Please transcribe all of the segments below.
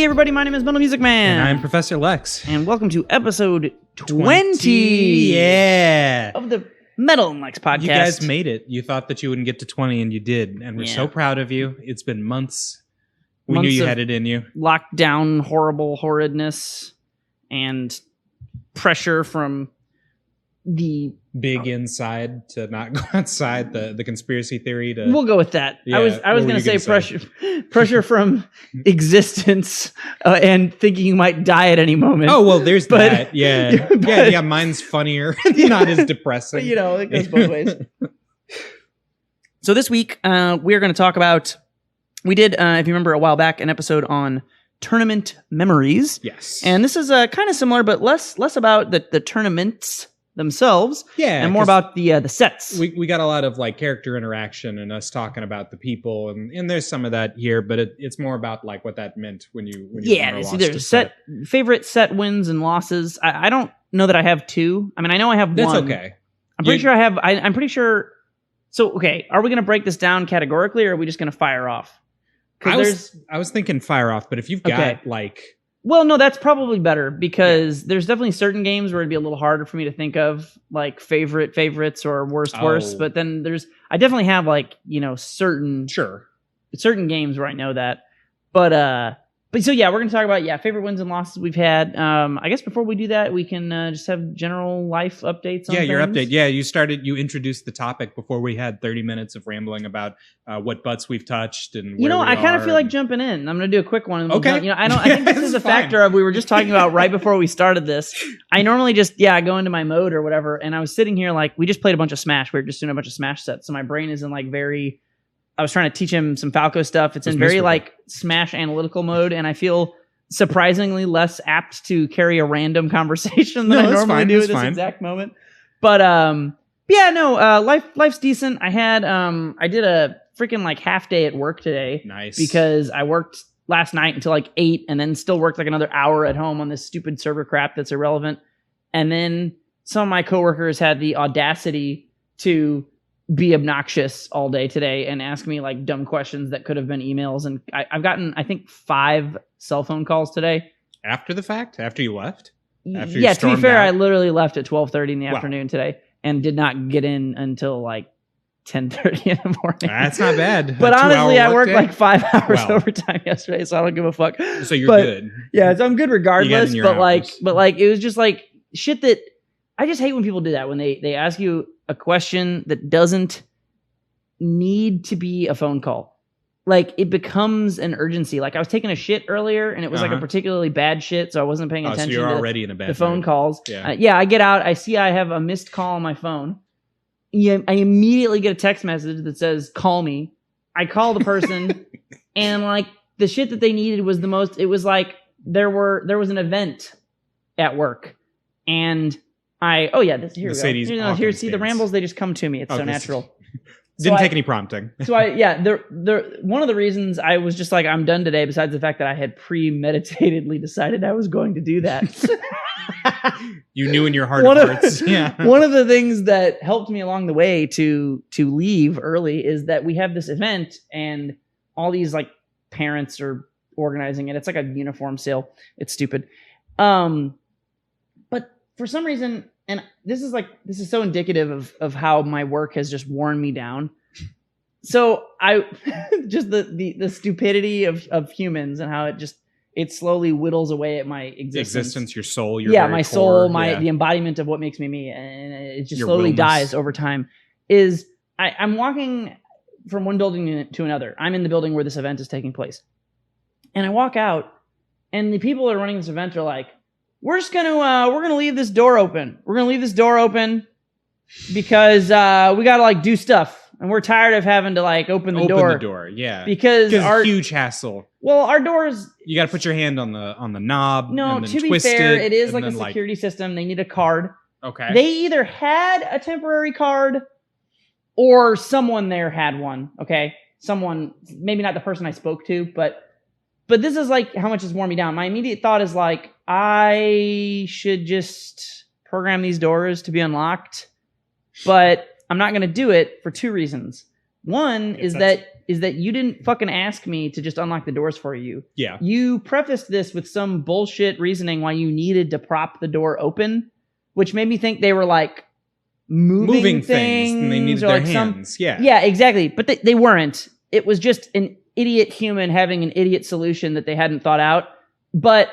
Hey everybody, my name is MetalMusicMan. And I'm Professor Lex. And welcome to episode 20 yeah. of the Metal and Lex podcast. You guys made it. You thought that you wouldn't get to 20 and you did. And we're so proud of you. It's been months. We knew you had it in you. Lockdown, horrible horridness, and pressure from the big inside to not go outside, the conspiracy theory to we'll go with that. Yeah, I was going to say pressure from existence and thinking you might die at any moment. Oh, well, there's that. Yeah. Yeah, mine's funnier. Not as depressing. But, it goes both ways. So this week we're going to talk about, we did, if you remember a while back, an episode on tournament memories. Yes. And this is kind of similar, but less about the tournaments themselves, and more about the sets. We got a lot of like character interaction and us talking about the people, and there's some of that here, but it's more about like what that meant when you so there's favorite set wins and losses. I don't know that I have two. I mean, I know I have one. That's okay. I'm pretty sure I have. I'm pretty sure. So okay, are we going to break this down categorically, or are we just going to fire off? I was thinking fire off, but if you've got like. Well, no, that's probably better because there's definitely certain games where it'd be a little harder for me to think of like favorites or worst. But then I definitely have like, certain games where I know that. But so, we're going to talk about, favorite wins and losses we've had. I guess before we do that, we can just have general life updates on your things. update. Yeah, you introduced the topic before we had 30 minutes of rambling about what butts we've touched and where I kind of feel like jumping in. I'm going to do a quick one. Okay. I think this is a factor of we were just talking about right before we started this. I normally just, go into my mode or whatever. And I was sitting here like, we just played a bunch of Smash. We were just doing a bunch of Smash sets. So my brain is in like I was trying to teach him some Falco stuff. It's in very like Smash analytical mode. And I feel surprisingly less apt to carry a random conversation than I normally do at this exact moment. But life's decent. I did a freaking like half day at work today. Nice. Because I worked last night until like 8 and then still worked like another hour at home on this stupid server crap that's irrelevant. And then some of my coworkers had the audacity to be obnoxious all day today and ask me like dumb questions that could have been emails. And I've gotten, I think, 5 cell phone calls today. After the fact? After you left? To be fair, I literally left at 12:30 in the afternoon today and did not get in until like 10:30 in the morning. That's not bad. But honestly, I worked like 5 hours overtime yesterday, so I don't give a fuck. So you're good. Yeah, so I'm good regardless. But it was just like shit that I just hate when people do that, when they ask you a question that doesn't need to be a phone call. Like it becomes an urgency. Like I was taking a shit earlier and it was like a particularly bad shit. So I wasn't paying attention so you're already in a bad the phone mood. Calls. Yeah. I get out. I see I have a missed call on my phone. I immediately get a text message that says, call me. I call the person and like the shit that they needed was it was like there was an event at work and here we go. See the rambles, they just come to me. It's so natural. Didn't take any prompting. So one of the reasons I was just like, I'm done today, besides the fact that I had premeditatedly decided I was going to do that. You knew in your heart of hearts. Yeah. One of the things that helped me along the way to leave early is that we have this event and all these like parents are organizing it. It's like a uniform sale. It's stupid. But for some reason, and this is so indicative of how my work has just worn me down. So I just the stupidity of humans and how it slowly whittles away at my existence. Your soul, my soul, the embodiment of what makes me me, and it just slowly dies over time. I'm walking from one building to another. I'm in the building where this event is taking place, and I walk out, and the people that are running this event are like, we're gonna leave this door open. We're gonna leave this door open because we gotta like do stuff, and we're tired of having to like open the door. Open the door, yeah. Because our huge hassle. Well, our doors. You got to put your hand on the knob. No, and then to be fair, it is like a security system. They need a card. Okay. They either had a temporary card, or someone there had one. Okay, someone, maybe not the person I spoke to, but this is like how much it's worn me down. My immediate thought is like, I should just program these doors to be unlocked, but I'm not going to do it for 2 reasons. One is that you didn't fucking ask me to just unlock the doors for you. Yeah. You prefaced this with some bullshit reasoning why you needed to prop the door open, which made me think they were like moving things and they needed their hands. Yeah, exactly. But they weren't. It was just an idiot human having an idiot solution that they hadn't thought out. But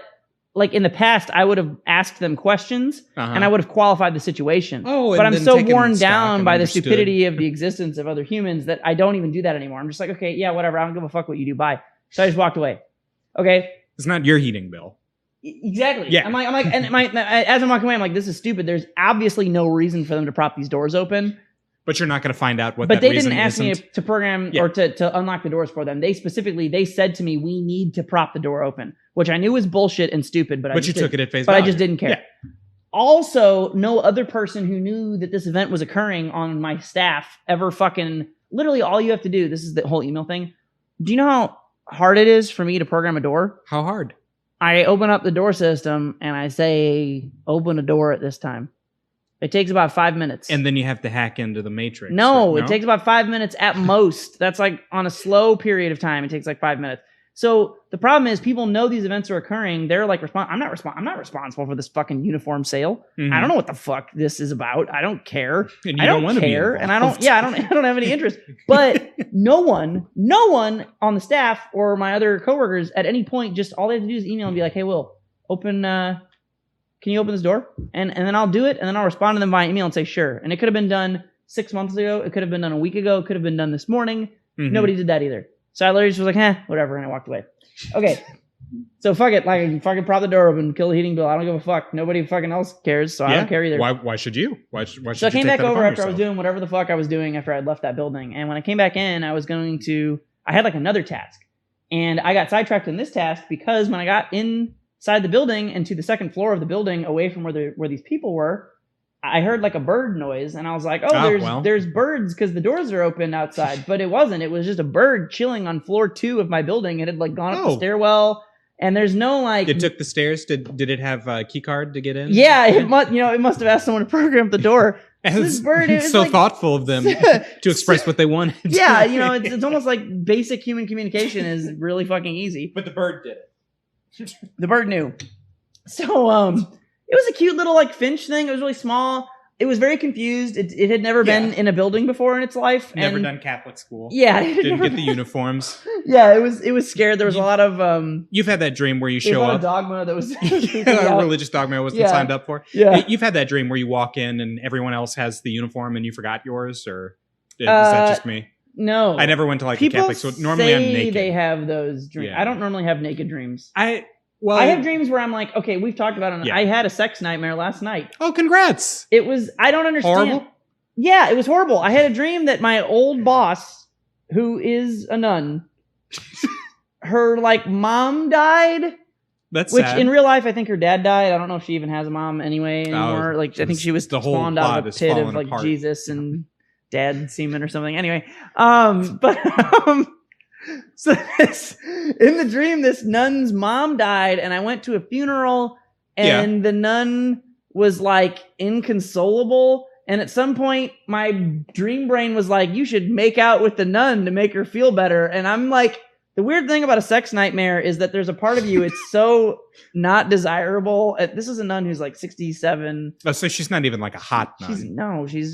like in the past, I would have asked them questions and I would have qualified the situation. But I'm so worn down by the stupidity of the existence of other humans that I don't even do that anymore. I'm just like, okay, yeah, whatever. I don't give a fuck what you do. Bye. So I just walked away. Okay. It's not your heating bill. Exactly. Yeah. I'm like, and as I'm walking away, I'm like, this is stupid. There's obviously no reason for them to prop these doors open. But you're not going to find out what. But that they didn't ask isn't. me to program or to unlock the doors for them. They said to me, we need to prop the door open, which I knew was bullshit and stupid. But you took it at face value. But I just didn't care. Yeah. Also, no other person who knew that this event was occurring on my staff ever fucking. Literally, all you have to do. This is the whole email thing. Do you know how hard it is for me to program a door? How hard? I open up the door system and I say, open a door at this time. It takes about 5 minutes. And then you have to hack into the matrix. No, it takes about 5 minutes at most. That's like on a slow period of time. It takes like 5 minutes. So the problem is people know these events are occurring. They're like, I'm not responsible for this fucking uniform sale. Mm-hmm. I don't know what the fuck this is about. I don't care. And I don't care. And I don't have any interest. But no one on the staff or my other coworkers at any point, just all they have to do is email and be like, hey, Will, can you open this door? And then I'll do it. And then I'll respond to them via email and say, sure. And it could have been done 6 months ago. It could have been done a week ago. It could have been done this morning. Mm-hmm. Nobody did that either. So I literally just was like, whatever. And I walked away. Okay. So fuck it. Like, fucking prop the door open, kill the heating bill. I don't give a fuck. Nobody fucking else cares. So I don't care either. Why should you? Why should you? So I came back over after I was doing whatever the fuck I was doing after I'd left that building. And when I came back in, I had like another task. And I got sidetracked in this task because when I got inside the building and to the second floor of the building away from where these people were, I heard like a bird noise and I was like, there's birds because the doors are open outside. But it wasn't. It was just a bird chilling on floor 2 of my building. It had like gone up the stairwell and there's no like... It took the stairs? Did it have a key card to get in? Yeah, it must have asked someone to program the door. So this bird, it's so like, thoughtful of them to express what they wanted. Yeah, it's almost like basic human communication is really fucking easy. But the bird did it. The bird knew. So, it was a cute little like finch thing. It was really small. It was very confused. It had never been in a building before in its life. Never done Catholic school. Yeah. Didn't get the uniforms. Yeah, it was scared. There was a lot of... You've had that dream where you show up. A dogma that was... a religious dogma I wasn't signed up for. Yeah. You've had that dream where you walk in and everyone else has the uniform and you forgot yours? Or is that just me? No. I never went to like a Catholic school. Normally I'm naked. They have those dreams. Yeah. I don't normally have naked dreams. Well, I have dreams where I'm like, okay, we've talked about it. Yeah. I had a sex nightmare last night. Oh, congrats. I don't understand. Horrible? Yeah, it was horrible. I had a dream that my old boss, who is a nun, her like mom died. That's which sad. In real life, I think her dad died. I don't know if she even has a mom anyway anymore. I think she was spawned out of a pit of like apart. Jesus and dad semen or something. Anyway, so in the dream, this nun's mom died, and I went to a funeral, and the nun was like inconsolable. And at some point, my dream brain was like, "You should make out with the nun to make her feel better." And I'm like, the weird thing about a sex nightmare is that there's a part of you it's so not desirable. This is a nun who's like 67. Oh, so she's not even like a hot nun. She's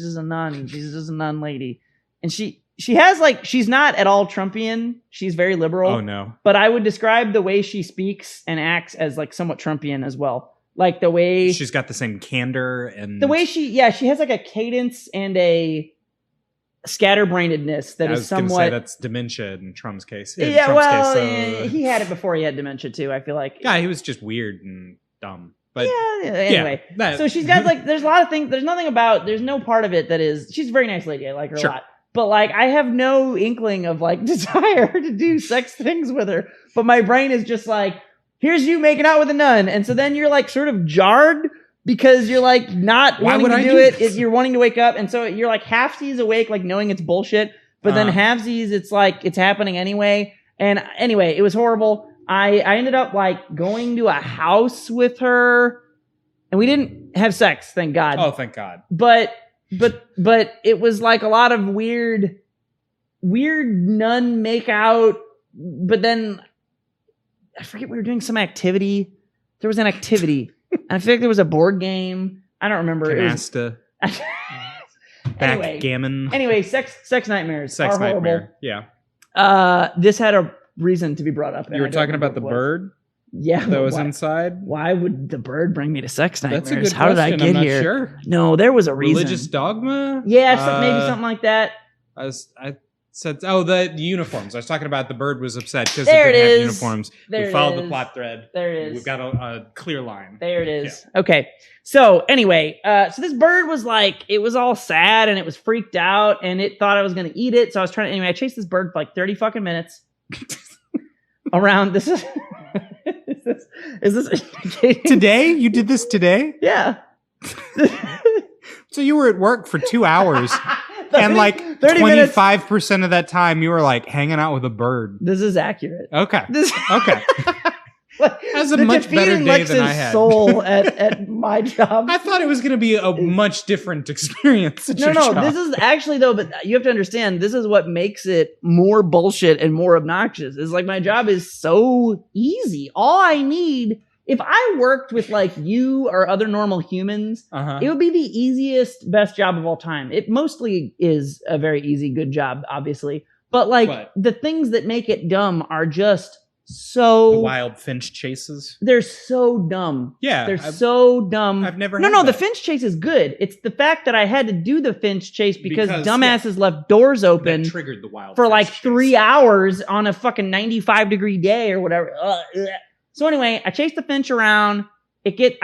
just a nun. She's just a nun lady, and she has like, she's not at all Trumpian. She's very liberal. Oh no. But I would describe the way she speaks and acts as like somewhat Trumpian as well. Like the way she's got the same candor and the way she has like a cadence and a scatterbrainedness that is somewhat. That's dementia in Trump's case. He had it before he had dementia too. I feel like. Yeah, he was just weird and dumb. But anyway, so she's got like, there's a lot of things. There's no part of it that is. She's a very nice lady. I like her a lot. But like, I have no inkling of like desire to do sex things with her. But my brain is just like, here's you making out with a nun. And so then you're like sort of jarred because you're like not wanting to do it. You're wanting to wake up. And so you're like halfsies awake, like knowing it's bullshit. But then halfsies, it's like, it's happening anyway. And anyway, it was horrible. I ended up like going to a house with her and we didn't have sex, thank God. Oh, thank God. But it was like a lot of weird weird nun make out, but then I forget, we were doing some activity. There was an activity. And I feel like there was a board game. I don't remember. Canasta. Backgammon. Anyway, sex nightmares. Sex are nightmare. horrible. Yeah. This had a reason to be brought up. You were talking about the bird? Yeah. That was inside? Why would the bird bring me to sex nightmares? That's a good How did I question. get I'm not here? Sure. No, there was a reason. Religious dogma? Yeah, maybe something like that. I said, the uniforms. I was talking about the bird was upset because it didn't have uniforms. We followed the plot thread. There it is. We've got a clear line. There it is. Yeah. Okay. So anyway, so this bird was like, it was all sad and it was freaked out and it thought I was going to eat it. So I was trying to, anyway, I chased this bird for like 30 fucking minutes around. This is, is this today? You did this today? Yeah. So you were at work for 2 hours. And like 25% of that time, you were like hanging out with a bird. This is accurate. Okay. Okay. That's a much better day Lex's than I had. Soul at my job. I thought it was going to be a much different experience. At your job. This is actually though. But you have to understand, this is what makes it more bullshit and more obnoxious. Is like my job is so easy. All I need. If I worked with like you or other normal humans, it would be the easiest, best job of all time. It mostly is a very easy, good job, obviously. But like the things that make it dumb are just so... The wild finch chases? They're so dumb. Yeah. They're so dumb. I've never No, the finch chase is good. It's the fact that I had to do the finch chase because dumbasses left doors open. That triggered the wild for like 3 hours on a fucking 95-degree day or whatever. So anyway, I chased the finch around. I chased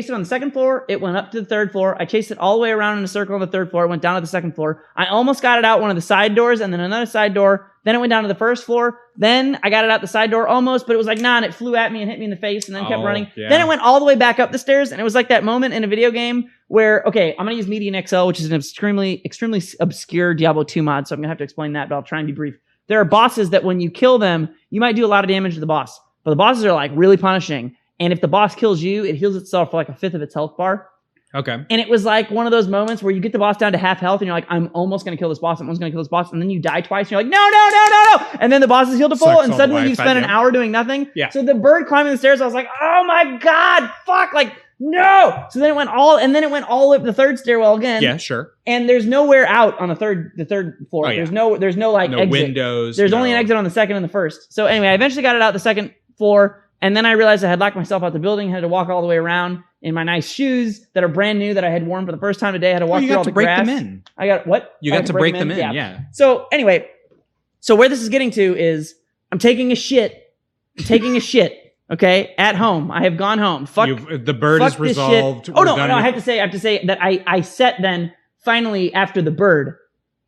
it on the second floor. It went up to the third floor. I chased it all the way around in a circle on the third floor. It went down to the second floor. I almost got it out one of the side doors and then another side door. Then it went down to the first floor. Then I got it out the side door almost, but it was like, nah, and it flew at me and hit me in the face and then kept running. Yeah. Then it went all the way back up the stairs and it was like that moment in a video game where, okay, I'm going to use Median XL, which is an extremely obscure Diablo 2 mod. So I'm going to have to explain that, but I'll try and be brief. There are bosses that when you kill them, you might do a lot of damage to the boss. But the bosses are like really punishing. And if the boss kills you, it heals itself for like a fifth of its health bar. Okay. And it was like one of those moments where you get the boss down to half health and you're like, I'm almost going to kill this boss. I'm almost going to kill this boss. And then you die twice and you're like, no. And then the boss is healed to full and suddenly you've spent an hour doing nothing. Yeah. So the bird climbing the stairs, I was like, oh my God, fuck, like, no. So then it went all up the third stairwell again. Yeah, sure. And there's nowhere out on the third floor. Oh, yeah. There's no like no exit. Windows. There's only an exit on the second and the first. So anyway, I eventually got it out the second floor. And then I realized I had locked myself out the building, had to walk all the way around in my nice shoes that are brand new that I had worn for the first time today. I had to walk through all the grass. You got to break them in. I got what? You got to break them in, yeah. So anyway, where this is getting to is I'm taking a shit, okay, at home. I have gone home. The bird is resolved. Oh, no, I have to say that I set then, finally, after the bird,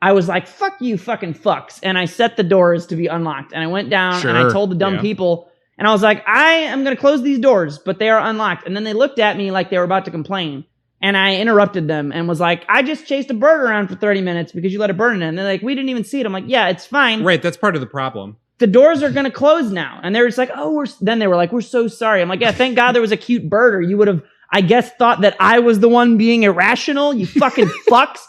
I was like, fuck you fucking fucks. And I set the doors to be unlocked. And I went down and I told the dumb people, and I was like, I am going to close these doors, but they are unlocked. And then they looked at me like they were about to complain. And I interrupted them and was like, I just chased a bird around for 30 minutes because you let a bird in. And they're like, we didn't even see it. I'm like, yeah, it's fine. Right, that's part of the problem. The doors are going to close now. And they were just like, then they were like, we're so sorry. I'm like, yeah, thank God there was a cute bird, or you would have, I guess, thought that I was the one being irrational. You fucking fucks.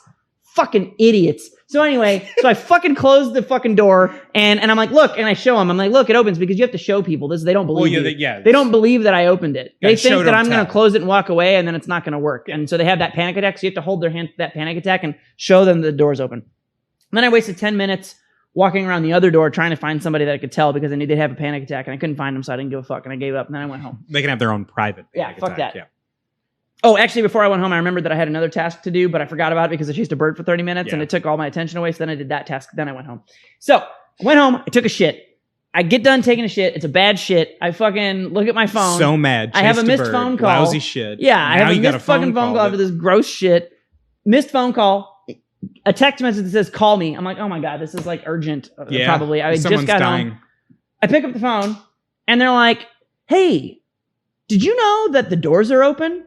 Fucking idiots. So anyway, I fucking closed the fucking door and I'm like, look, and I show them. I'm like, look, it opens because you have to show people this. They don't believe They don't believe that I opened it. They think that I'm going to close it and walk away and then it's not going to work. And so they have that panic attack. So you have to hold their hand to that panic attack and show them the door's open. And then I wasted 10 minutes walking around the other door trying to find somebody that I could tell because I knew they'd have a panic attack and I couldn't find them. So I didn't give a fuck and I gave up and then I went home. They can have their own private panic fuck attack. That. Yeah. Oh, actually, before I went home, I remembered that I had another task to do, but I forgot about it because I chased a bird for 30 minutes and it took all my attention away. So then I did that task. Then I went home. So I went home. I took a shit. I get done taking a shit. It's a bad shit. I fucking look at my phone. So mad. I have a missed phone call. Lousy shit. Yeah, I have a missed fucking phone call after this gross shit. Missed phone call. A text message that says, call me. I'm like, oh my God, this is like urgent. Probably. I just got home. I pick up the phone and they're like, hey, did you know that the doors are open?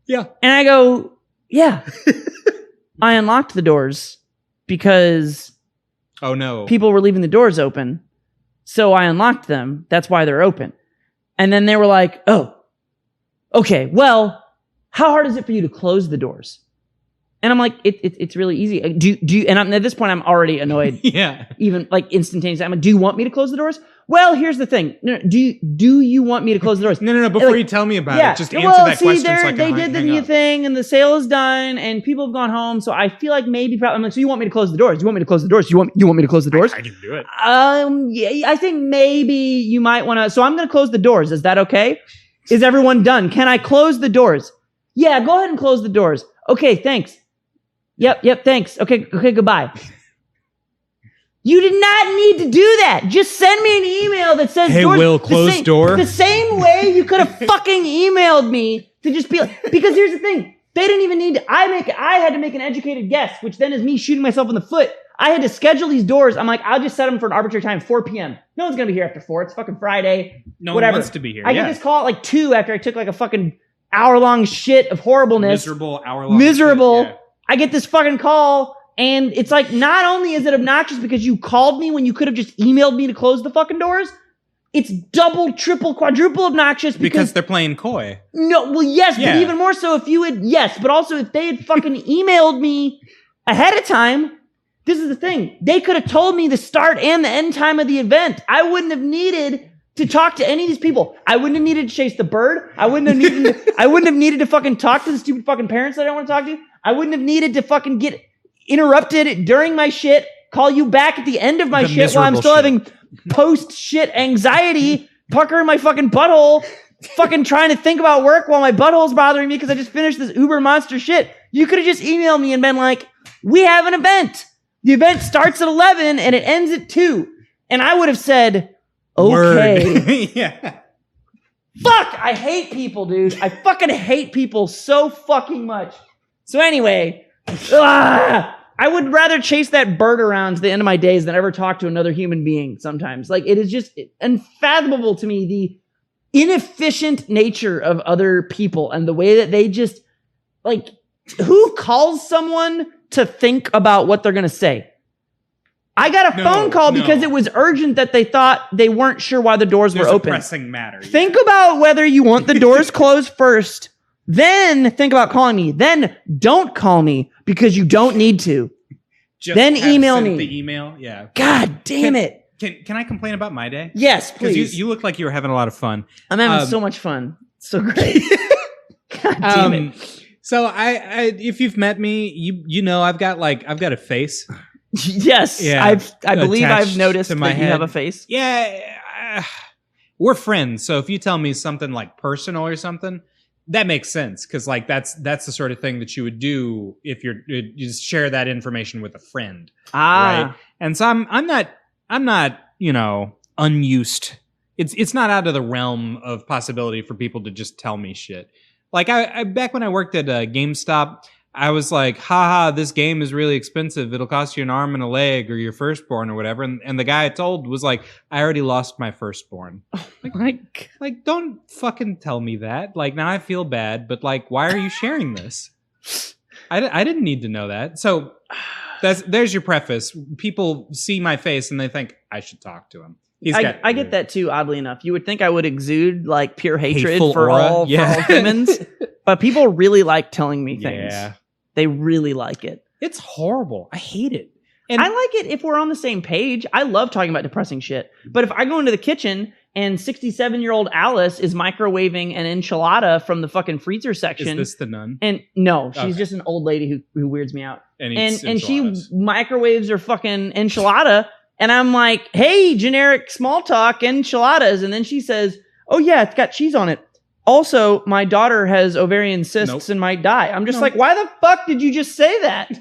Yeah. And I go, yeah. I unlocked the doors because people were leaving the doors open. So I unlocked them. That's why they're open. And then they were like, oh, okay, well, how hard is it for you to close the doors? And I'm like, it's really easy. Do you? And at this point, I'm already annoyed. Yeah. Even like instantaneously, I'm like, do you want me to close the doors? Well, here's the thing. No, do you want me to close the doors? No. Before you tell me about it, just answer that question. So they did the new thing, and the sale is done, and people have gone home. So I feel like maybe I'm like, so you want me to close the doors? You want me to close the doors? You want me to close the doors? I can do it. Yeah, I think maybe you might want to. So I'm going to close the doors. Is that okay? Is everyone done? Can I close the doors? Yeah, go ahead and close the doors. Okay, thanks. Yep, thanks. Okay, goodbye. You did not need to do that. Just send me an email that says, "Hey, Will, close door." The same way you could have fucking emailed me to just be like, because here's the thing. They didn't even need to, I had to make an educated guess, which then is me shooting myself in the foot. I had to schedule these doors. I'm like, I'll just set them for an arbitrary time, 4 p.m. No one's going to be here after 4. It's fucking Friday. No whatever. one wants to be here. I get this call at like 2 after I took like a fucking hour-long shit of horribleness. Miserable hour-long Miserable. shit, yeah. I get this fucking call. And it's like, not only is it obnoxious because you called me when you could have just emailed me to close the fucking doors, it's double, triple, quadruple obnoxious because they're playing coy. No, well, yes, yeah. But even more so if you had, yes, but also if they had fucking emailed me ahead of time, this is the thing. They could have told me the start and the end time of the event. I wouldn't have needed to talk to any of these people. I wouldn't have needed to chase the bird. I wouldn't have needed to fucking talk to the stupid fucking parents that I don't want to talk to. I wouldn't have needed to fucking get interrupted during my shit, call you back at the end of my shit while I'm still having post-shit anxiety, pucker in my fucking butthole, fucking trying to think about work while my butthole's bothering me because I just finished this uber monster shit. You could have just emailed me and been like, we have an event. The event starts at 11 and it ends at 2. And I would have said, okay. Yeah. Fuck, I hate people, dude. I fucking hate people so fucking much. So anyway, I would rather chase that bird around to the end of my days than ever talk to another human being sometimes. Like, it is just unfathomable to me, the inefficient nature of other people and the way that they just, like, who calls someone to think about what they're going to say? I got a phone call because it was urgent that they thought they weren't sure why the doors were open. There's a pressing matter. Think about whether you want the doors closed first. Then think about calling me. Then don't call me because you don't need to. Then email me. The email, yeah. God damn it. Can I complain about my day? Yes, please. Because you look like you were having a lot of fun. I'm having so much fun. It's so great. God damn it. So I if you've met me, you know I've got a face. Yes, yeah, I believe I've noticed that you have a face. Yeah, we're friends. So if you tell me something like personal or something, that makes sense because like that's the sort of thing that you would do if you just share that information with a friend, right? And so I'm not unused. It's not out of the realm of possibility for people to just tell me shit. Like I back when I worked at GameStop, I was like, haha, this game is really expensive. It'll cost you an arm and a leg or your firstborn or whatever. And the guy I told was like, I already lost my firstborn. Like, don't fucking tell me that. Like, now I feel bad, but like, why are you sharing this? I didn't need to know that. So there's your preface. People see my face and they think I should talk to him. I get that too, oddly enough. You would think I would exude like pure hatred for all humans, but people really like telling me things. Yeah. They really like it. It's horrible. I hate it. And I like it if we're on the same page. I love talking about depressing shit. But if I go into the kitchen and 67-year-old Alice is microwaving an enchilada from the fucking freezer section. Is this the nun? And no, she's just an old lady who weirds me out. And she microwaves her fucking enchilada. And I'm like, hey, generic small talk enchiladas. And then she says, oh yeah, it's got cheese on it. Also, my daughter has ovarian cysts and might die. I'm just like, why the fuck did you just say that?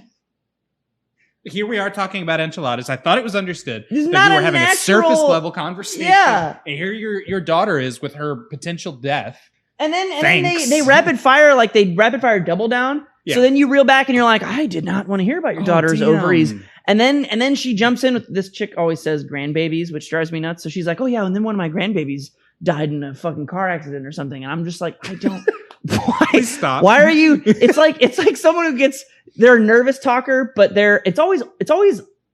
Here we are talking about enchiladas. I thought it was understood that you were having a surface level conversation. Yeah. And here your daughter is with her potential death. And then they rapid fire double down. Yeah. So then you reel back and you're like, I did not want to hear about your daughter's ovaries. And then she jumps in with this chick always says grandbabies, which drives me nuts. So she's like, oh yeah, and then one of my grandbabies died in a fucking car accident or something. And I'm just like, I don't. Why? Please stop. Why are you? It's like someone who gets, they're a nervous talker, but it's always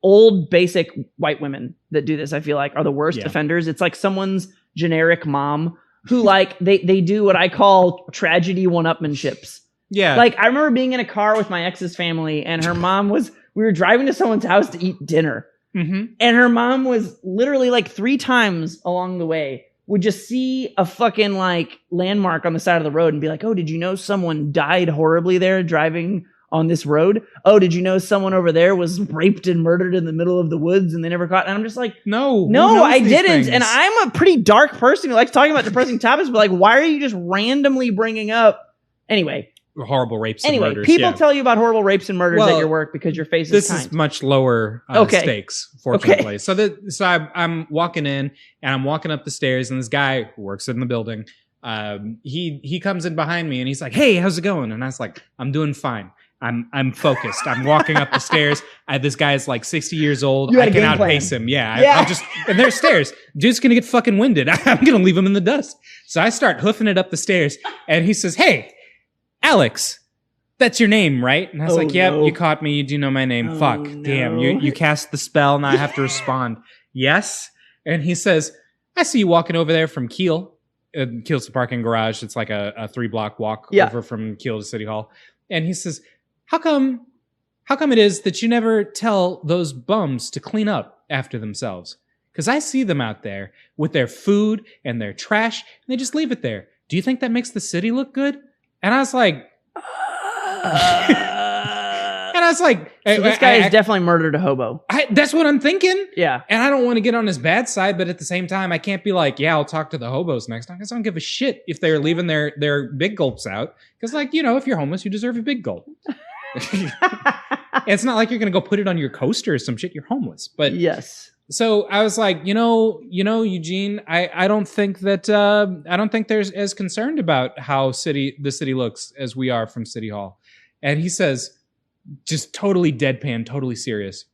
old basic white women that do this. I feel like are the worst offenders. It's like someone's generic mom who like they do what I call tragedy one-upmanships. Yeah. Like, I remember being in a car with my ex's family, and her mom we were driving to someone's house to eat dinner. Mm-hmm. And her mom was literally like 3 times along the way would just see a fucking like landmark on the side of the road and be like, oh, did you know someone died horribly there driving on this road? Oh, did you know someone over there was raped and murdered in the middle of the woods and they never caught? And I'm just like, no, I didn't. Things? And I'm a pretty dark person who likes talking about depressing topics, but like, why are you just randomly bringing up? Anyway. Horrible rapes and murders. People tell you about horrible rapes and murders at your work because your face is kind. This is much lower stakes, fortunately. Okay. So I'm walking in, and I'm walking up the stairs, and this guy who works in the building, he comes in behind me, and he's like, hey, how's it going? And I was like, I'm doing fine. I'm focused. I'm walking up the stairs. This guy is like 60 years old. I can outpace him. Yeah. And there's stairs. Dude's going to get fucking winded. I'm going to leave him in the dust. So I start hoofing it up the stairs, and he says, hey, Alex, that's your name, right? And I was like, yep, you caught me. You do know my name. Fuck. No. Damn, you cast the spell. Now I have to respond. Yes. And he says, I see you walking over there from Kiel. Kiel's the parking garage. It's like a 3-block walk over from Kiel to City Hall. And he says, how come it is that you never tell those bums to clean up after themselves? Because I see them out there with their food and their trash, and they just leave it there. Do you think that makes the city look good? And I was like, so this guy has definitely murdered a hobo. That's what I'm thinking. Yeah. And I don't want to get on his bad side, but at the same time, I can't be like, yeah, I'll talk to the hobos next time. Because I don't give a shit if they're leaving their big gulps out. Because, like, if you're homeless, you deserve a big gulp. It's not like you're going to go put it on your coaster or some shit. You're homeless. But yes. So I was like, Eugene, I don't think they're as concerned about how the city looks as we are from City Hall. And he says, just totally deadpan, totally serious.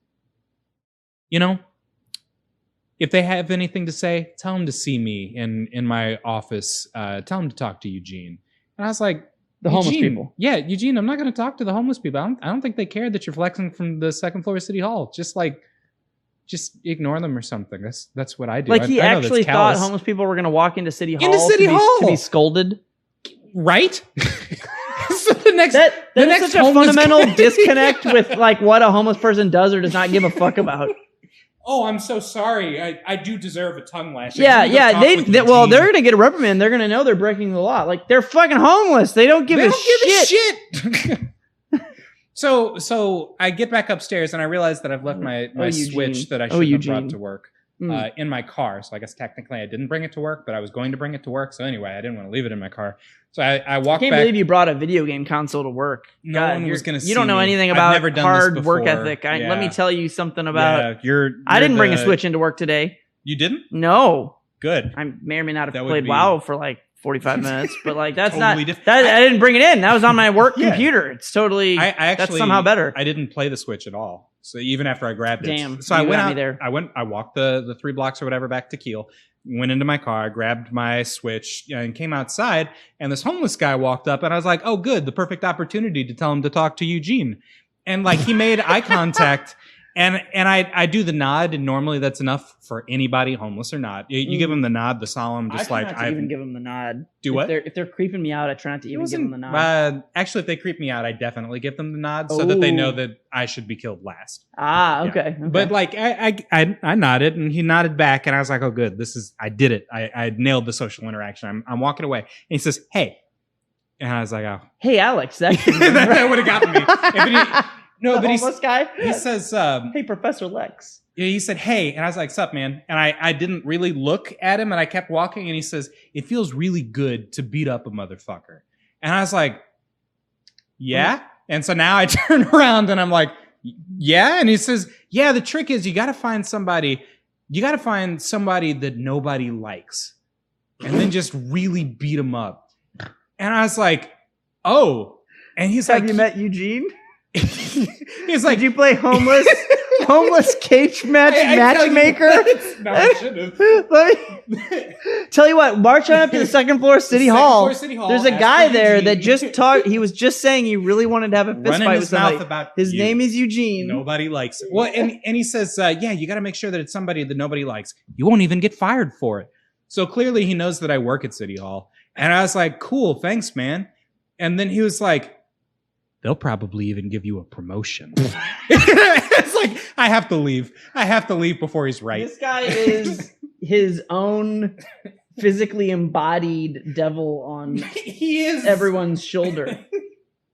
If they have anything to say, tell them to see me in my office. Tell them to talk to Eugene. And I was like, the homeless people. Yeah, Eugene, I'm not going to talk to the homeless people. I don't think they care that you're flexing from the second floor of City Hall. Just ignore them or something. That's what I do. Like he actually thought homeless people were going to walk into City Hall to be scolded, right? So the next such a fundamental disconnect with like what a homeless person does or does not give a fuck about. Oh, I'm so sorry. I do deserve a tongue lashing. Yeah. They're going to get a reprimand. They're going to know they're breaking the law. Like they're fucking homeless. They don't give a shit. So I get back upstairs and I realize that I've left my Switch that I should have brought to work in my car. So I guess technically I didn't bring it to work, but I was going to bring it to work. So anyway, I didn't want to leave it in my car. So I walked back. I can't believe you brought a video game console to work. No one was going to see. You don't know anything about hard work ethic. Let me tell you something about. I didn't bring a Switch into work today. You didn't? No. Good. I may or may not have played WoW for like 45 minutes, but like that's totally not. I didn't bring it in. That was on my work computer. It's totally. That's somehow better. I didn't play the Switch at all. So even after I grabbed it. Damn. So I went out there. I walked the 3 blocks or whatever back to Kiel. Went into my car, grabbed my Switch, and came outside. And this homeless guy walked up, and I was like, "Oh, good! The perfect opportunity to tell him to talk to Eugene." And like he made eye contact, and I do the nod, and normally that's enough for anybody, homeless or not. You give him the nod, the solemn, just I try not to even give him the nod. What? If they're creeping me out, I try not to even give them the nod. Actually, if they creep me out, I definitely give them the nod so that they know that I should be killed last. Okay. But like I nodded and he nodded back and I was like, oh, good. I did it. I nailed the social interaction. I'm walking away. And he says, hey. And I was like, oh. Hey, Alex. That would have gotten me. No, but homeless guy? He says, hey, Professor Lex. Yeah, he said, hey. And I was like, sup, man? And I didn't really look at him and I kept walking and he says, it feels really good to beat up a motherfucker. And I was like, yeah? And so now I turn around and I'm like, yeah? And he says, yeah, the trick is you got to find somebody that nobody likes and then just really beat them up. And I was like, oh. And he's like, have you met Eugene? He's like, did you play homeless cage matchmaker? No, I should have. Let me tell you what. March on up to the second floor City Hall. There's a guy there that just talked. He was just saying he really wanted to have a fist fight with somebody. His name is Eugene. Nobody likes it. Well, and he says, yeah, you got to make sure that it's somebody that nobody likes. You won't even get fired for it. So clearly he knows that I work at City Hall. And I was like, cool, thanks, man. And then he was like, they'll probably even give you a promotion. It's like, I have to leave. I have to leave before he's right. This guy is his own physically embodied devil on he is everyone's shoulder.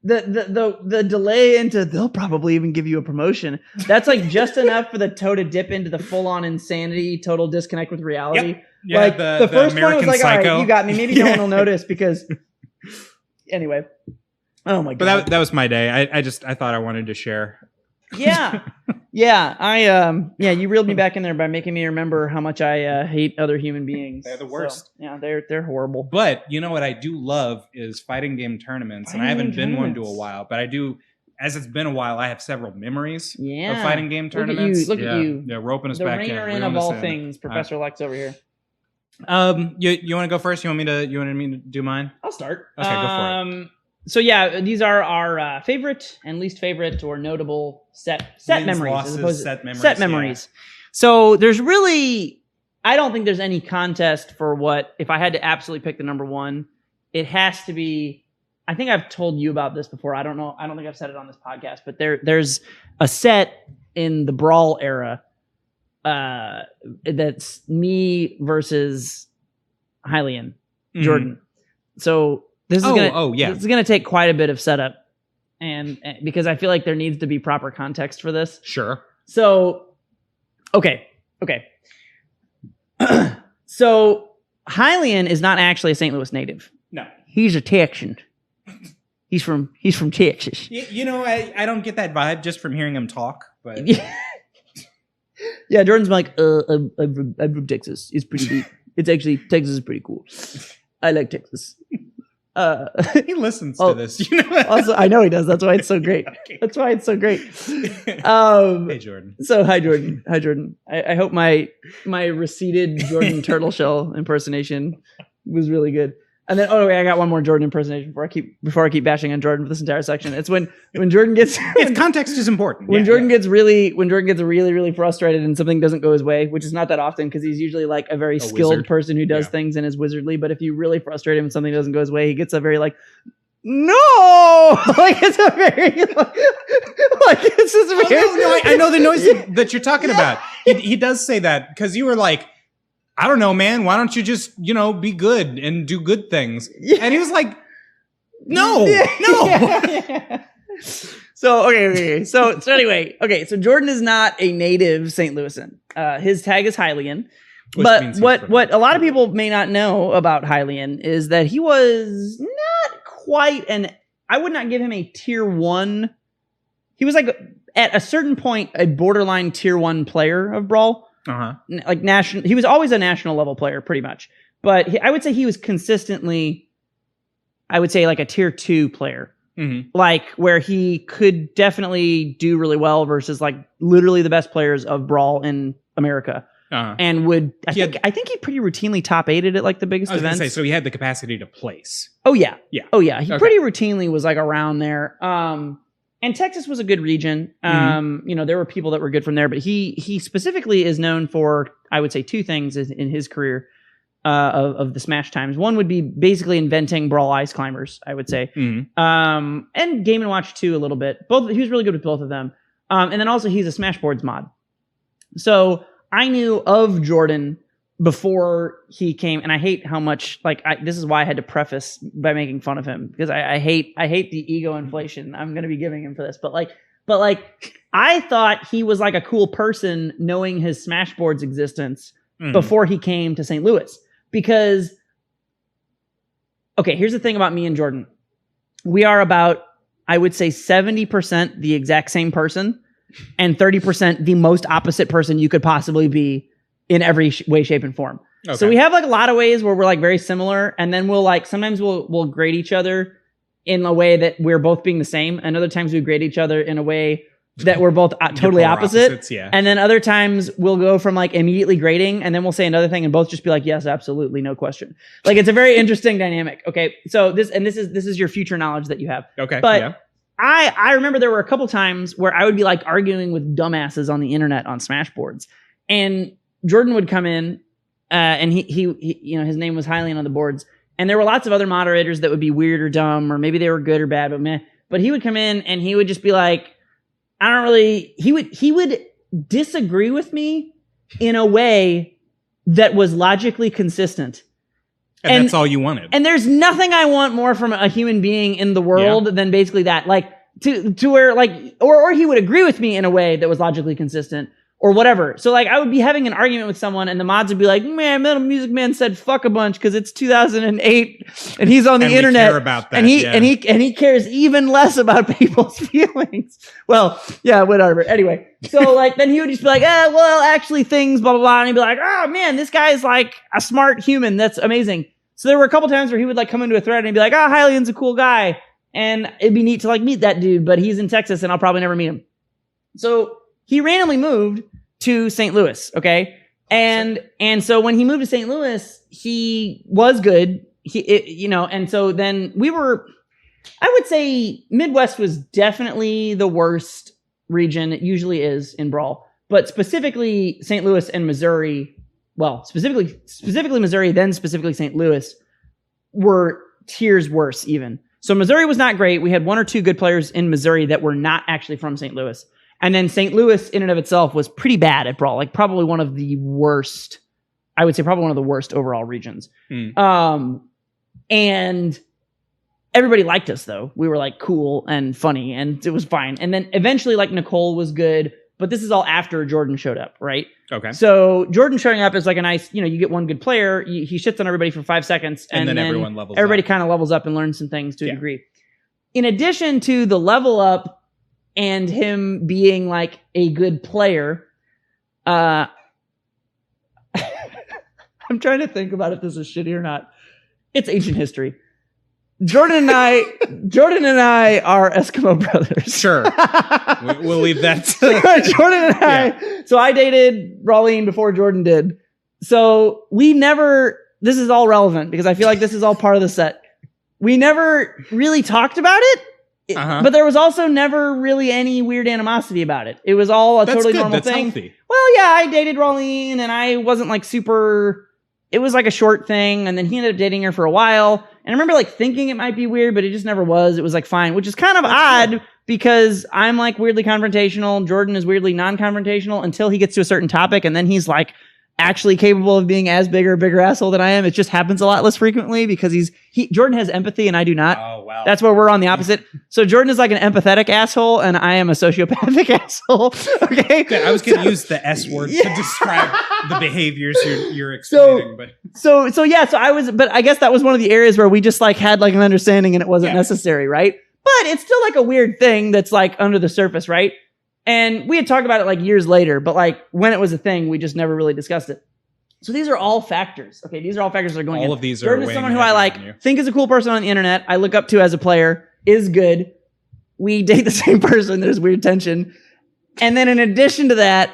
The delay into they'll probably even give you a promotion. That's like just enough for the toe to dip into the full on insanity, total disconnect with reality. Yep. Yeah, like the first one was like, Psycho. all right, you got me. Maybe no one will notice because anyway. Oh my god. But that was my day. I thought I wanted to share. Yeah. You reeled me back in there by making me remember how much I hate other human beings. They're the worst. So, yeah, they're horrible. But you know what I do love is fighting game tournaments, and I haven't been one to a while, but I do. As it's been a while, I have several memories of fighting game tournaments. Look at you. Yeah, roping us the back in. The reiner of all things, Professor Lex over here. You want to go first? You want me to do mine? I'll start. Okay, go for it. So yeah, these are our favorite and least favorite or notable set memories. Losses, as opposed to set memories. Yeah. So there's really, I don't think there's any contest for what, if I had to absolutely pick the number one, it has to be, I think I've told you about this before. I don't know. I don't think I've said it on this podcast, but there's a set in the Brawl era that's me versus Hylian, Jordan. So this is this is gonna take quite a bit of setup, and because I feel like there needs to be proper context for this. Sure. So, okay. So Hylian is not actually a St. Louis native. No, he's a Texan. He's from Texas. You know, I don't get that vibe just from hearing him talk, but yeah, Jordan's like, I'm from Texas. It's pretty deep. It's actually, Texas is pretty cool. I like Texas. He listens to this. You know? Also, I know he does. That's why it's so great. Okay. That's why it's so great. Hey, Jordan. So, hi, Jordan. I hope my receded Jordan turtle shell impersonation was really good. And then, I got one more Jordan impersonation before I keep bashing on Jordan for this entire section. It's when Jordan gets context is important. When Jordan gets really frustrated and something doesn't go his way, which is not that often because he's usually like a very skilled wizard. person who does things and is wizardly. But if you really frustrate him and something doesn't go his way, he gets a very like, no, like it's a very like it's just very. No, I know the noise that you're talking about. He does say that because you were like, I don't know, man. Why don't you just, be good and do good things? Yeah. And he was like, no. Yeah. So, okay. So anyway, so Jordan is not a native St. Louisan. His tag is Hylian. But what a lot of people may not know about Hylian is that he was not quite I would not give him a tier 1. He was like at a certain point a borderline tier 1 player of Brawl. Like national, he was always a national level player, pretty much. But I would say he was consistently, I would say like a tier 2 player, like where he could definitely do really well versus like literally the best players of Brawl in America, and would I think he pretty routinely top 8'd at like the biggest events. So he had the capacity to place. Oh yeah. He pretty routinely was like around there. And Texas was a good region. There were people that were good from there, but he specifically is known for, I would say, 2 things in his career of the Smash times. One would be basically inventing Brawl Ice Climbers, I would say. And Game & Watch 2 a little bit. He was really good with both of them. And then also he's a Smashboards mod. So I knew of Jordan before he came, and I hate how much this is why I had to preface by making fun of him because I hate the ego inflation I'm going to be giving him for this. But I thought he was like a cool person knowing his Smashboards existence before he came to St. Louis. Because here's the thing about me and Jordan. We are about, I would say, 70% the exact same person and 30% the most opposite person you could possibly be in every way, shape, and form. Okay. So we have like a lot of ways where we're like very similar, and then sometimes we'll grade each other in a way that we're both being the same, and other times we grade each other in a way that we're both totally opposite. Yeah. And then other times we'll go from like immediately grading, and then we'll say another thing, and both just be like, yes, absolutely, no question. Like it's a very interesting dynamic. Okay, so this is your future knowledge that you have. Okay, but I remember there were a couple times where I would be like arguing with dumbasses on the internet on Smashboards, and Jordan would come in, and he his name was Hylian on the boards, and there were lots of other moderators that would be weird or dumb, or maybe they were good or bad, but but he would come in and he would just be like, he would disagree with me in a way that was logically consistent. And that's all you wanted. And there's nothing I want more from a human being in the world than basically that. Like to where like, or he would agree with me in a way that was logically consistent or whatever. So like I would be having an argument with someone and the mods would be like, man, MetalMusicMan said fuck a bunch because it's 2008 and he's on the internet. Care about that, and he cares even less about people's feelings. Well, yeah, whatever. Anyway, so like then he would just be like, well, actually things, blah, blah, blah. And he'd be like, oh man, this guy's like a smart human. That's amazing. So there were a couple times where he would like come into a thread and he'd be like, oh, Hylian's a cool guy. And it'd be neat to like meet that dude, but he's in Texas and I'll probably never meet him. So he randomly moved to St. Louis. Okay. And so when he moved to St. Louis, he was good. And so then I would say Midwest was definitely the worst region. It usually is in Brawl, but specifically St. Louis and Missouri. Well, specifically Missouri, then specifically St. Louis were tiers worse even. So Missouri was not great. We had one or two good players in Missouri that were not actually from St. Louis. And then St. Louis in and of itself was pretty bad at Brawl, like probably one of the worst, I would say probably one of the worst overall regions. And everybody liked us though. We were like cool and funny and it was fine. And then eventually like Nicole was good, but this is all after Jordan showed up, right? Okay. So Jordan showing up is like a nice, you get one good player, he shits on everybody for 5 seconds, and then everybody kind of levels up and learns some things to a degree. In addition to the level up and him being like a good player, I'm trying to think about if this is shitty or not. It's ancient history. Jordan and I are Eskimo brothers. Sure. We'll leave that. Jordan and I. So I dated Rawleen before Jordan did. So this is all relevant because I feel like this is all part of the set. We never really talked about it, but there was also never really any weird animosity about it. It was all a totally normal thing. Healthy. Well, yeah, I dated Rawleen and I wasn't like super, it was like a short thing. And then he ended up dating her for a while. And I remember like thinking it might be weird, but it just never was. It was like fine, which is kind of odd because I'm like weirdly confrontational. Jordan is weirdly non-confrontational until he gets to a certain topic. And then he's like actually capable of being as big or bigger asshole than I am. It just happens a lot less frequently because Jordan has empathy and I do not. Oh, wow. That's where we're on the opposite. So Jordan is like an empathetic asshole and I am a sociopathic asshole. Okay. I was going to use the S word to describe the behaviors you're explaining, So I guess that was one of the areas where we just like had like an understanding and it wasn't necessary. Right. But it's still like a weird thing that's like under the surface. Right. And we had talked about it like years later, but like when it was a thing, we just never really discussed it. So these are all factors. Okay, these are all factors that are going in. All of these are Jordan is someone who I like, think is a cool person on the internet, I look up to as a player, is good. We date the same person, there's weird tension. And then in addition to that,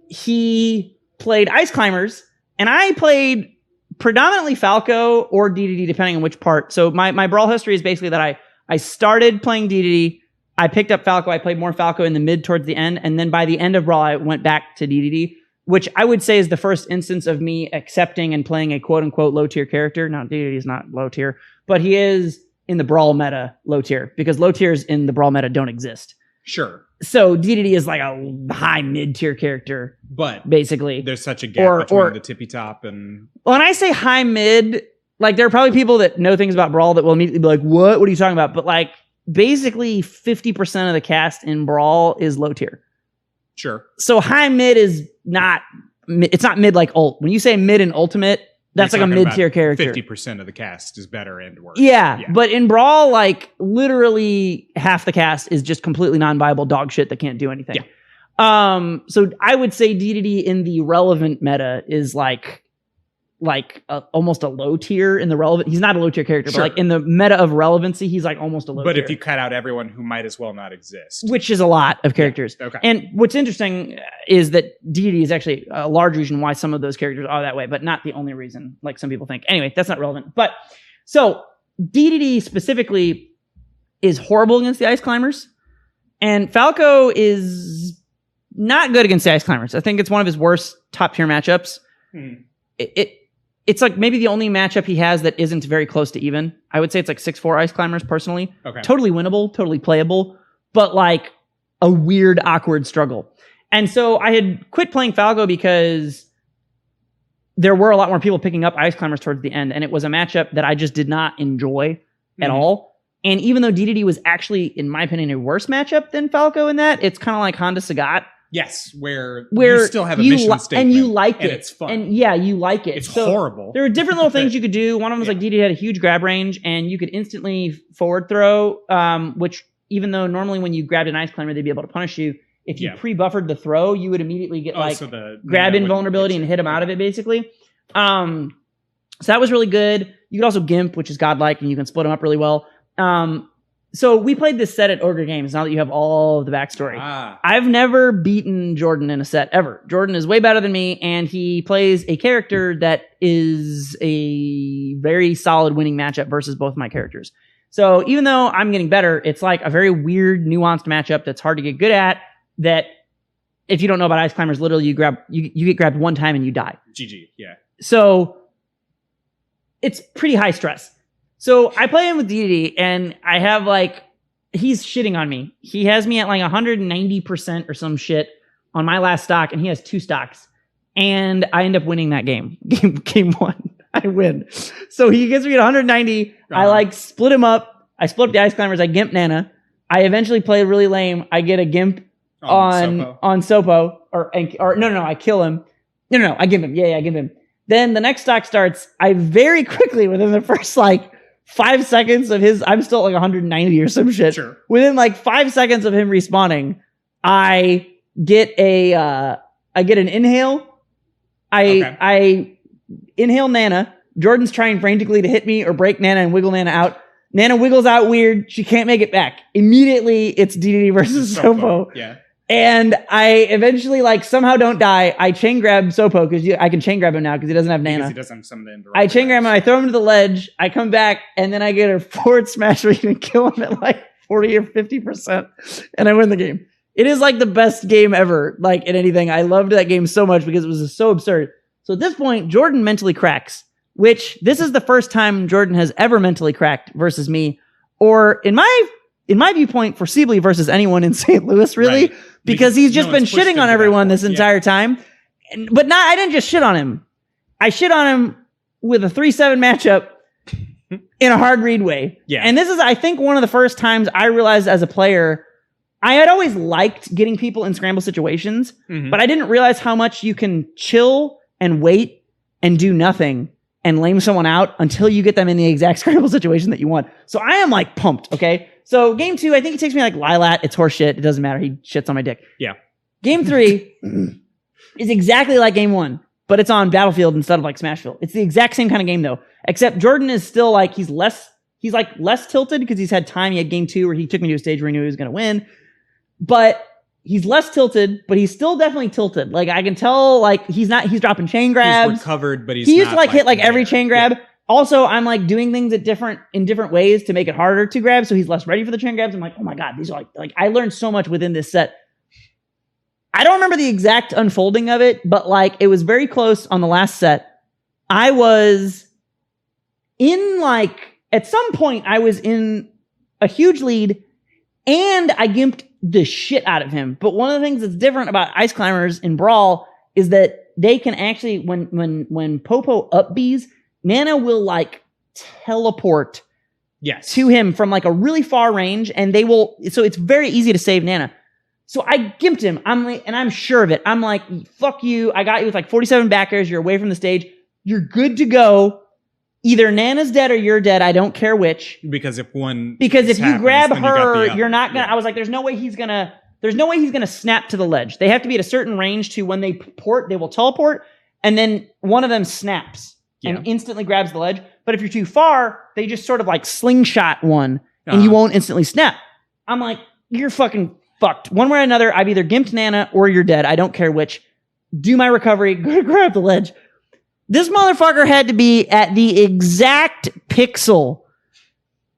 he played Ice Climbers, and I played predominantly Falco or DDD, depending on which part. So my Brawl history is basically that I started playing DDD, I picked up Falco. I played more Falco in the mid towards the end. And then by the end of Brawl, I went back to DDD, which I would say is the first instance of me accepting and playing a quote unquote low tier character. Now, DDD is not low tier, but he is in the Brawl meta low tier because low tiers in the Brawl meta don't exist. Sure. So DDD is like a high mid tier character, but basically there's such a gap between the tippy top and. When I say high mid, like there are probably people that know things about Brawl that will immediately be like, what? What are you talking about? But like, basically 50% of the cast in Brawl is low tier. Sure. So high mid is not, it's not mid like ult. When you say mid and ultimate, that's like a mid tier character. 50% of the cast is better and worse. Yeah. But in Brawl, like literally half the cast is just completely non-viable dog shit that can't do anything. Yeah. So I would say DDD in the relevant meta is like almost a low tier in the relevant. He's not a low tier character, but like in the meta of relevancy, he's like almost a low tier. But if you cut out everyone who might as well not exist, which is a lot of characters. Okay. And what's interesting is that DDD is actually a large reason why some of those characters are that way, but not the only reason, like some people think. Anyway, that's not relevant. But so DDD specifically is horrible against the Ice Climbers, and Falco is not good against the Ice Climbers. I think it's one of his worst top tier matchups. it's like maybe the only matchup he has that isn't very close to even. I would say it's like 6-4 Ice Climbers personally. Okay. Totally winnable, totally playable, but like a weird, awkward struggle. And so I had quit playing Falco because there were a lot more people picking up Ice Climbers towards the end, and it was a matchup that I just did not enjoy at all. And even though DDD was actually, in my opinion, a worse matchup than Falco in that, it's kind of like Honda Sagat. Yes, where you still have a mission statement. And you like it. And it's fun. And yeah, you like it. It's horrible. There were different little things you could do. One of them was like DDD had a huge grab range, and you could instantly forward throw, which even though normally when you grabbed an Ice Climber, they'd be able to punish you. If you pre-buffered the throw, you would immediately get grab invulnerability and hit him out of it, basically. So that was really good. You could also Gimp, which is godlike, and you can split them up really well. So we played this set at Ogre Games, now that you have all of the backstory. I've never beaten Jordan in a set, ever. Jordan is way better than me, and he plays a character that is a very solid winning matchup versus both my characters. So even though I'm getting better, it's like a very weird, nuanced matchup that's hard to get good at, that if you don't know about Ice Climbers, literally you get grabbed one time and you die. GG, yeah. So it's pretty high stress. So I play him with DDD, and I have like, he's shitting on me. He has me at like 190% or some shit on my last stock, and he has 2 stocks. And I end up winning that game. Game 1. I win. So he gets me at 190. I like split him up. I split up the Ice Climbers. I Gimp Nana. I eventually play really lame. I get a Gimp on Sopo. Or no, I kill him. No, I give him. Yeah, I give him. Then the next stock starts. I very quickly, within the first like 5 seconds of his, I'm still at like 190 or some shit. Sure. Within like 5 seconds of him respawning, I get an inhale. I inhale Nana. Jordan's trying frantically to hit me or break Nana and wiggle Nana out. Nana wiggles out weird. She can't make it back. Immediately, it's DDD versus Sopo. Yeah. And I eventually, like, somehow don't die. I chain grab Sopo because I can chain grab him now because he doesn't have Nana. Because he doesn't have some of the I chain grab him, I throw him to the ledge, I come back, and then I get a forward smash where you can kill him at like 40 or 50%, and I win the game. It is like the best game ever, like in anything. I loved that game so much because it was so absurd. So at this point, Jordan mentally cracks, which this is the first time Jordan has ever mentally cracked versus me, or in my viewpoint, foreseeably versus anyone in St. Louis, really, right. Because he's just been shitting on everyone this entire time. But I didn't just shit on him. I shit on him with a 3-7 matchup in a hard read way. Yeah. And this is, I think, one of the first times I realized as a player, I had always liked getting people in scramble situations, but I didn't realize how much you can chill and wait and do nothing and lame someone out until you get them in the exact scramble situation that you want. So I am like pumped, okay? So game 2, I think he takes me like Lilat. It's horseshit. It doesn't matter. He shits on my dick. Yeah. Game 3 is exactly like game 1, but it's on Battlefield instead of like Smashville. It's the exact same kind of game though, except Jordan is still like, he's less tilted because he's had time. He had game 2 where he took me to a stage where he knew he was going to win, but he's less tilted, but he's still definitely tilted. Like I can tell, like he's dropping chain grabs. He's recovered, but he used to like hit like every chain grab. Yeah. Also, I'm like doing things in different ways to make it harder to grab, so he's less ready for the chain grabs. I'm like, oh my god, these are like I learned so much within this set. I don't remember the exact unfolding of it, but like it was very close on the last set. I was in like at some point I was in a huge lead, and I gimped the shit out of him. But one of the things that's different about Ice Climbers in Brawl is that they can actually when Popo up Bs, Nana will like teleport to him from like a really far range, and they will, so it's very easy to save Nana. So I gimped him. I'm sure of it. I'm like, fuck you. I got you with like 47 backers. You're away from the stage. You're good to go. Either Nana's dead or you're dead. I don't care which. Because if you grab her, you're not gonna. I was like, there's no way he's gonna snap to the ledge. They have to be at a certain range to when they port, they will teleport, and then one of them snaps and instantly grabs the ledge. But if you're too far, they just sort of like slingshot one, and you won't instantly snap. I'm like, you're fucking fucked. One way or another, I've either gimped Nana or you're dead. I don't care which. Do my recovery, go grab the ledge. This motherfucker had to be at the exact pixel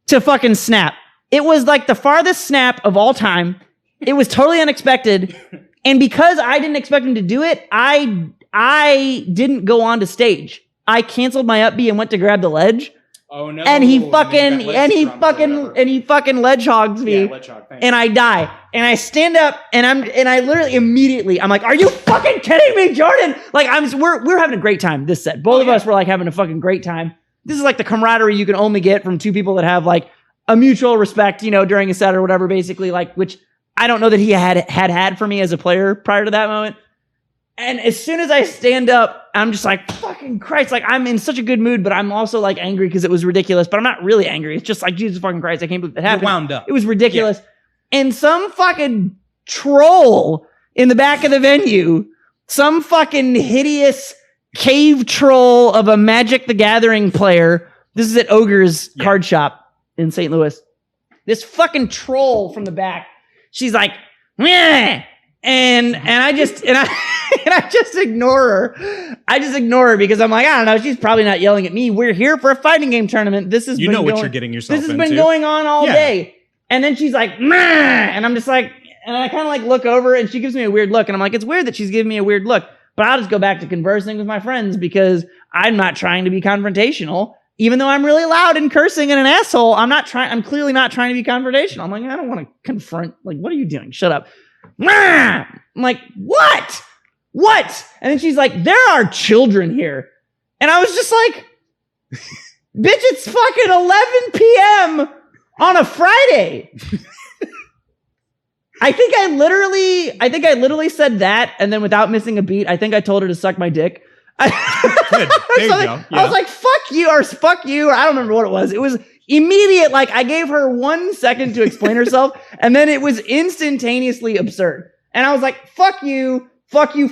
to fucking snap. It was like the farthest snap of all time. It was totally unexpected. And because I didn't expect him to do it, I didn't go on to stage. I canceled my up B and went to grab the ledge. Oh no! And he fucking ledge hogs me. Yeah, ledge hog, and I die. And I stand up and I literally immediately I'm like, "Are you fucking kidding me, Jordan?" Like we're having a great time this set. Both of us were like having a fucking great time. This is like the camaraderie you can only get from two people that have like a mutual respect, you know, during a set or whatever, basically, like, which I don't know that he had for me as a player prior to that moment. And as soon as I stand up, I'm just like, fucking Christ. Like, I'm in such a good mood, but I'm also like angry because it was ridiculous. But I'm not really angry. It's just like, Jesus fucking Christ, I can't believe that happened. You're wound up. It was ridiculous. Yeah. And some fucking troll in the back of the venue, some fucking hideous cave troll of a Magic the Gathering player. This is at Ogre's card shop in St. Louis. This fucking troll from the back. She's like, meh. And I just ignore her. I just ignore her because I'm like, I don't know. She's probably not yelling at me. We're here for a fighting game tournament. This is what you're getting yourself into. This has been going on all day. And then she's like, meh. And I'm just like, and I kind of like look over and she gives me a weird look. And I'm like, it's weird that she's giving me a weird look. But I'll just go back to conversing with my friends because I'm not trying to be confrontational. Even though I'm really loud and cursing and an asshole, I'm clearly not trying to be confrontational. I'm like, I don't want to confront. Like, what are you doing? Shut up. I'm like, what? And then she's like, there are children here. And I was just like, bitch, it's fucking 11 p.m. on a Friday. I think I literally said that. And then without missing a beat, I think I told her to suck my dick. Good. There you go. Yeah. I was like, fuck you, or I don't remember what it was. It was immediate. Like, I gave her 1 second to explain herself, and then it was instantaneously absurd. And I was like, fuck you. We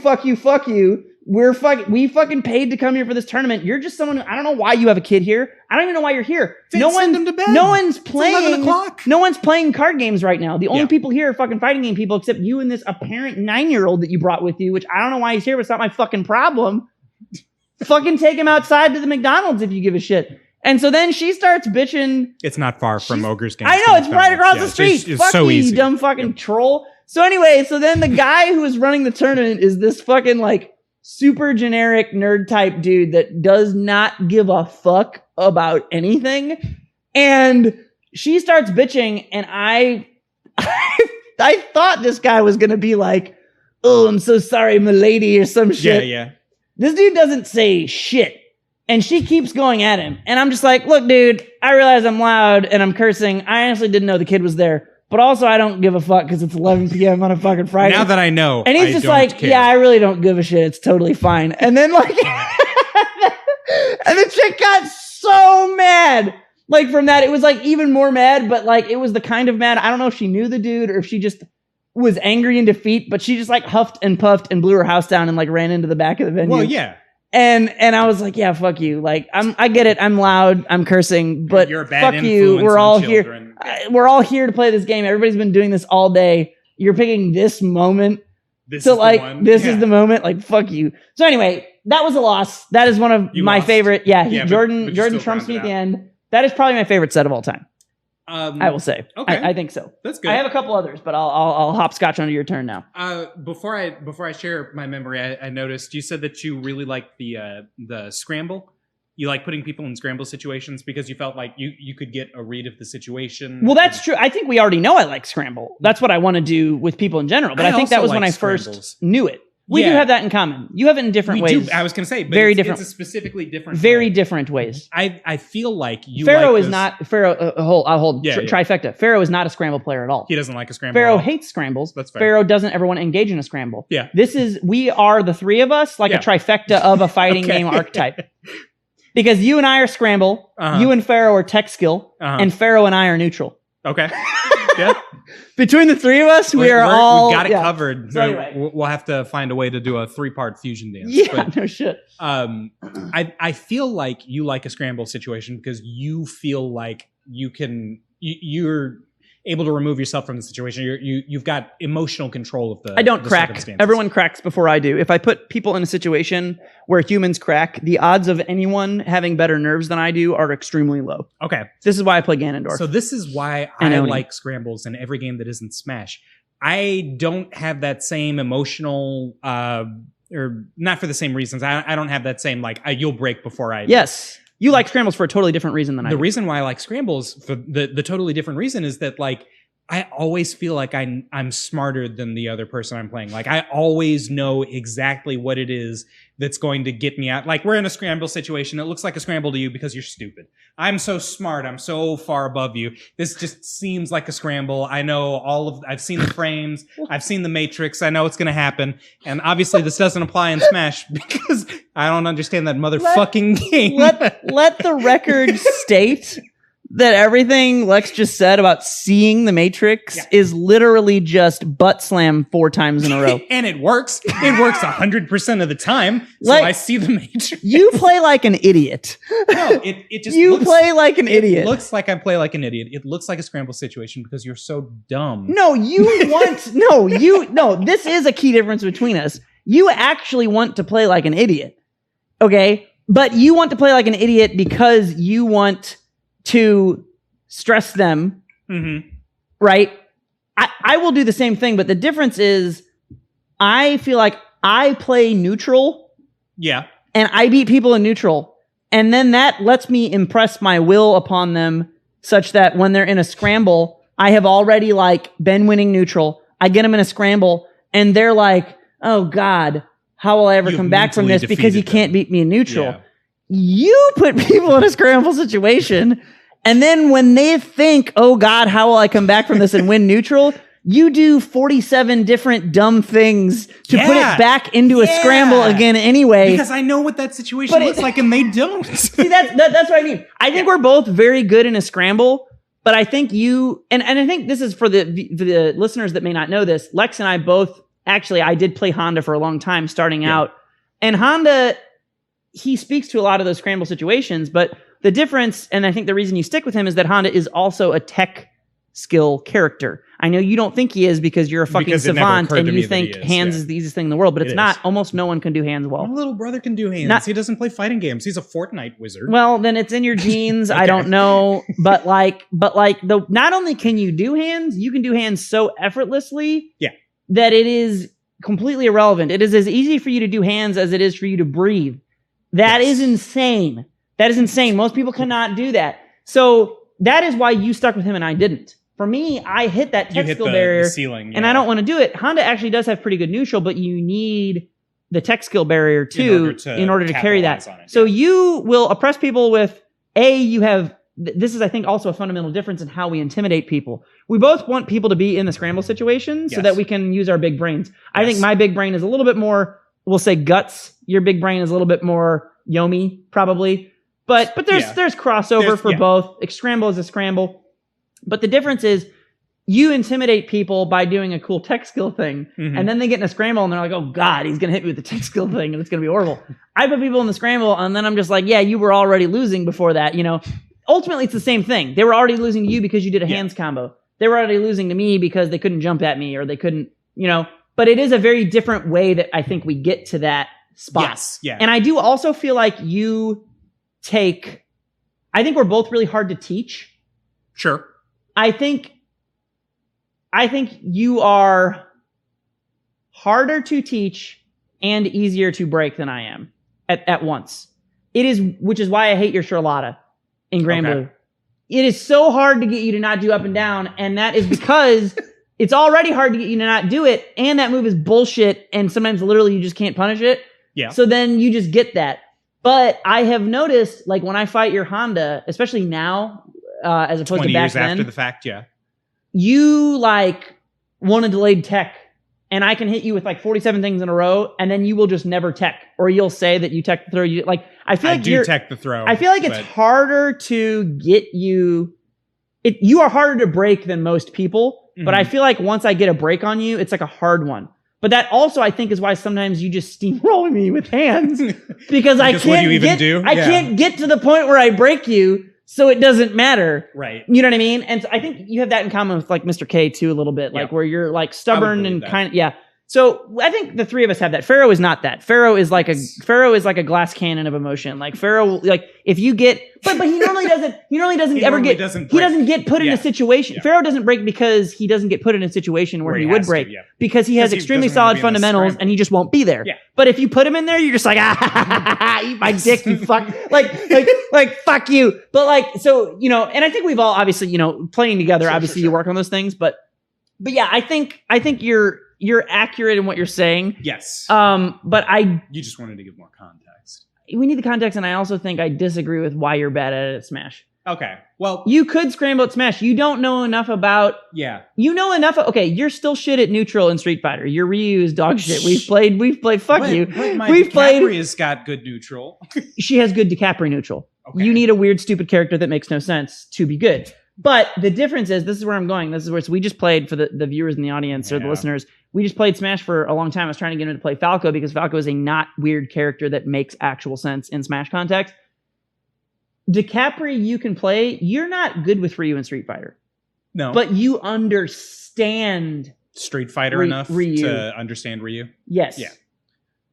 fucking paid to come here for this tournament. You're just someone, I don't know why you have a kid here. I don't even know why you're here. Send them to bed. No one's playing card games right now. The only people here are fucking fighting game people, except you and this apparent 9-year-old that you brought with you, which I don't know why he's here, but it's not my fucking problem. Fucking take him outside to the McDonald's if you give a shit. And so then she starts bitching. It's not far from Ogre's Game. I know, it's right across the street. It's Fuck so you, easy. You dumb fucking troll. So anyway, so then the guy who is running the tournament is this fucking like super generic nerd type dude that does not give a fuck about anything. And she starts bitching, and I thought this guy was gonna be like, oh, I'm so sorry, milady, or some shit. Yeah. This dude doesn't say shit. And she keeps going at him. And I'm just like, look, dude, I realize I'm loud and I'm cursing. I honestly didn't know the kid was there. But also, I don't give a fuck because it's 11 p.m. on a fucking Friday. Now that I know, and he's just like, care. Yeah, I really don't give a shit. It's totally fine. And then like, and the chick got so mad. Like from that, it was like even more mad, but like it was the kind of mad. I don't know if she knew the dude or if she just was angry in defeat, but she just like huffed and puffed and blew her house down and like ran into the back of the venue. Well, yeah. And I was like, yeah, fuck you. Like, I get it. I'm loud. I'm cursing, but you're a bad fuck you. We're all children. Here. We're all here to play this game. Everybody's been doing this all day. You're picking this moment. This is the moment. Like, fuck you. So anyway, that was a loss. That is one of my favorite. Yeah, Jordan trumps me at the end. That is probably my favorite set of all time. I will say. Okay. I think so. That's good. I have a couple others, but I'll hopscotch onto your turn now. Before I share my memory, I noticed you said that you really liked the scramble. You like putting people in scramble situations because you felt like you could get a read of the situation. Well, that's true. I think we already know I like scramble. That's what I want to do with people in general. But I think that was when I first knew it. We do have that in common. You have it in different ways. I was going to say, but very different. It's a specifically different very different ways. I feel like you Pharaoh like is not Pharaoh. I'll hold trifecta. Pharaoh is not a scramble player at all. He doesn't like a scramble. Pharaoh hates scrambles. That's fair. Pharaoh doesn't ever want to engage in a scramble. Yeah. We are the three of us, like a trifecta of a fighting game archetype. Because you and I are scramble, you and Pharaoh are tech skill, and Pharaoh and I are neutral. Okay. Yeah. Between the three of us, we got it covered. So anyway. We'll have to find a way to do a 3-part fusion dance. Yeah, no shit. I feel like you like a scramble situation because you feel like you're able to remove yourself from the situation. You've got emotional control of the I don't crack. Everyone cracks before I do. If I put people in a situation where humans crack, the odds of anyone having better nerves than I do are extremely low. Okay. This is why I play Ganondorf. So this is why I like scrambles in every game that isn't Smash. I don't have that same emotional or not for the same reasons. I don't have that same, like, you'll break before I do. Yes. You like scrambles for a totally different reason than I do. The reason why I like scrambles, for the totally different reason, is that, like, I always feel like I'm smarter than the other person I'm playing. Like, I always know exactly what it is that's going to get me out. Like, we're in a scramble situation. It looks like a scramble to you because you're stupid. I'm so smart. I'm so far above you. This just seems like a scramble. I know I've seen the frames. I've seen the matrix. I know what's going to happen. And obviously this doesn't apply in Smash because I don't understand that motherfucking game. Let the record state that everything Lex just said about seeing the Matrix is literally just butt slam 4 times in a row. And it works. It works 100% of the time. So I see the Matrix. You play like an idiot. No, it just play like an idiot. It looks like I play like an idiot. It looks like a scramble situation because you're so dumb. No, this is a key difference between us. You actually want to play like an idiot. Okay? But you want to play like an idiot because you want to stress them, right? I will do the same thing, but the difference is I feel like I play neutral. Yeah. And I beat people in neutral. And then that lets me impress my will upon them such that when they're in a scramble, I have already like been winning neutral. I get them in a scramble and they're like, oh God, how will I ever come back from this because you can't beat me in neutral. Yeah. You put people in a scramble situation. And then when they think, oh God, how will I come back from this and win neutral? You do 47 different dumb things to put it back into a scramble again anyway. Because I know what that situation looks like and they don't. See, that's what I mean. I think we're both very good in a scramble, but I think and I think this is for the listeners that may not know this. Lex and I both, actually, I did play Honda for a long time starting out. And Honda, he speaks to a lot of those scramble situations, but the difference, and I think the reason you stick with him, is that Honda is also a tech skill character. I know you don't think he is because you're a fucking savant and you think hands is the easiest thing in the world, but it's not. Almost no one can do hands well. My little brother can do hands. He doesn't play fighting games. He's a Fortnite wizard. Well, then it's in your genes. Okay. I don't know. But not only can you do hands, you can do hands so effortlessly that it is completely irrelevant. It is as easy for you to do hands as it is for you to breathe. That is insane. That is insane. Most people cannot do that. So that is why you stuck with him and I didn't. For me, I hit that tech skill barrier, the ceiling, and I don't want to do it. Honda actually does have pretty good neutral, but you need the tech skill barrier too in order to carry that. So you will oppress people with this is, I think, also a fundamental difference in how we intimidate people. We both want people to be in the scramble situation so that we can use our big brains. I think my big brain is a little bit more, we'll say guts. Your big brain is a little bit more Yomi, probably. But there's crossover for both. Scramble is a scramble. But the difference is you intimidate people by doing a cool tech skill thing. And then they get in a scramble and they're like, oh God, he's going to hit me with the tech skill thing and it's going to be horrible. I put people in the scramble and then I'm just like, yeah, you were already losing before that. You know, ultimately it's the same thing. They were already losing to you because you did a hands combo. They were already losing to me because they couldn't jump at me or they couldn't, but it is a very different way that I think we get to that spot. Yes, yeah. And I do also feel like I think we're both really hard to teach. Sure. I think you are harder to teach and easier to break than I am at once. Which is why I hate your Charlotta in Grand Blue. It is so hard to get you to not do up and down, and that is because it's already hard to get you to not do it, and that move is bullshit, and sometimes literally you just can't punish it. Yeah. So then you just get that. But I have noticed, like when I fight your Honda, especially now, as opposed to back 20 years then, after the fact, you like want a delayed tech, and I can hit you with like 47 things in a row, and then you will just never tech, or you'll say that you tech the throw. I feel like you tech the throw. I feel like it's harder to get you. You are harder to break than most people, but I feel like once I get a break on you, it's like a hard one. But that also, I think, is why sometimes you just steamroll me with hands because I can't get to the point where I break you, so it doesn't matter. Right. You know what I mean? And so I think you have that in common with like Mr. K too, a little bit, like where you're like stubborn and kind of, So I think the three of us have that. Pharaoh is not that. Pharaoh is like a glass cannon of emotion. Like Pharaoh, like if you get, but he normally doesn't. He doesn't get put in a situation. Yeah. Pharaoh doesn't break because he doesn't get put in a situation where he would break because he has extremely solid fundamentals and he just won't be there. Yeah. But if you put him in there, you're just like eat my dick, you fuck, like fuck you. But like so and I think we've all obviously playing together. Obviously, you work on those things, but yeah, I think you're accurate in what you're saying. Yes. But you just wanted to give more context. We need the context, and I also think I disagree with why you're bad at it at Smash. Okay. Well, you could scramble at Smash. You don't know enough about. Yeah. You know enough. Okay, you're still shit at neutral in Street Fighter. Your Ryu is dog shit. We've played. Fuck you. We've played. DiCapri's got good neutral. She has good DiCaprio neutral. Okay. You need a weird, stupid character that makes no sense to be good. But the difference is, this is where I'm going. This is where we just played for the viewers in the audience or the listeners. We just played Smash for a long time. I was trying to get him to play Falco because Falco is a not weird character that makes actual sense in Smash context. DiCaprio, you can play. You're not good with Ryu in Street Fighter. No. But you understand Street Fighter enough to understand Ryu? Yes. Yeah.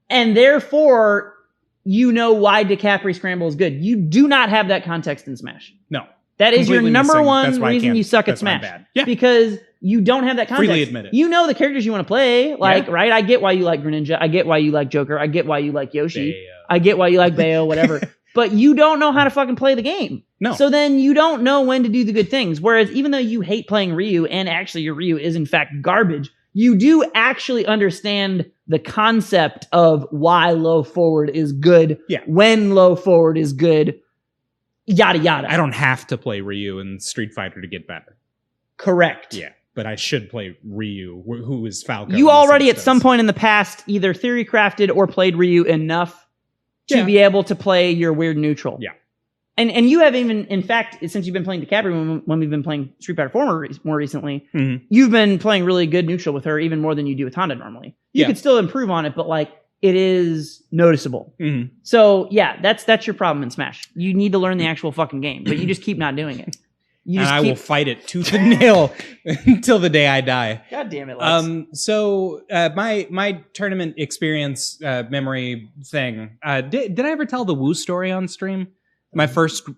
And therefore, you know why DiCaprio Scramble is good. You do not have that context in Smash. No. That is your number one reason you suck at Smash. Yeah. Because you don't have that context. Freely admit it. You know the characters you want to play. Right? I get why you like Greninja. I get why you like Joker. I get why you like Yoshi. Bayo. I get why you like Bayo, whatever. But you don't know how to fucking play the game. No. So then you don't know when to do the good things. Whereas even though you hate playing Ryu, and actually your Ryu is in fact garbage, you do actually understand the concept of why low forward is good, when low forward is good, yada yada. I don't have to play Ryu in Street Fighter to get better. Correct. Yeah, but I should play Ryu, who is Falco. You already at some point in the past either theory crafted or played Ryu enough to be able to play your weird neutral. Yeah. And you have even, in fact, since you've been playing DiCaprio, when we've been playing Street Fighter 4 more recently, you've been playing really good neutral with her even more than you do with Honda normally. You could still improve on it, but like it is noticeable. So yeah, that's your problem in Smash. You need to learn the actual fucking game, but you just keep not doing it. I will fight it tooth and nail until the day I die. God damn it, Lex. So my tournament experience memory thing. Did I ever tell the Woo story on stream? My first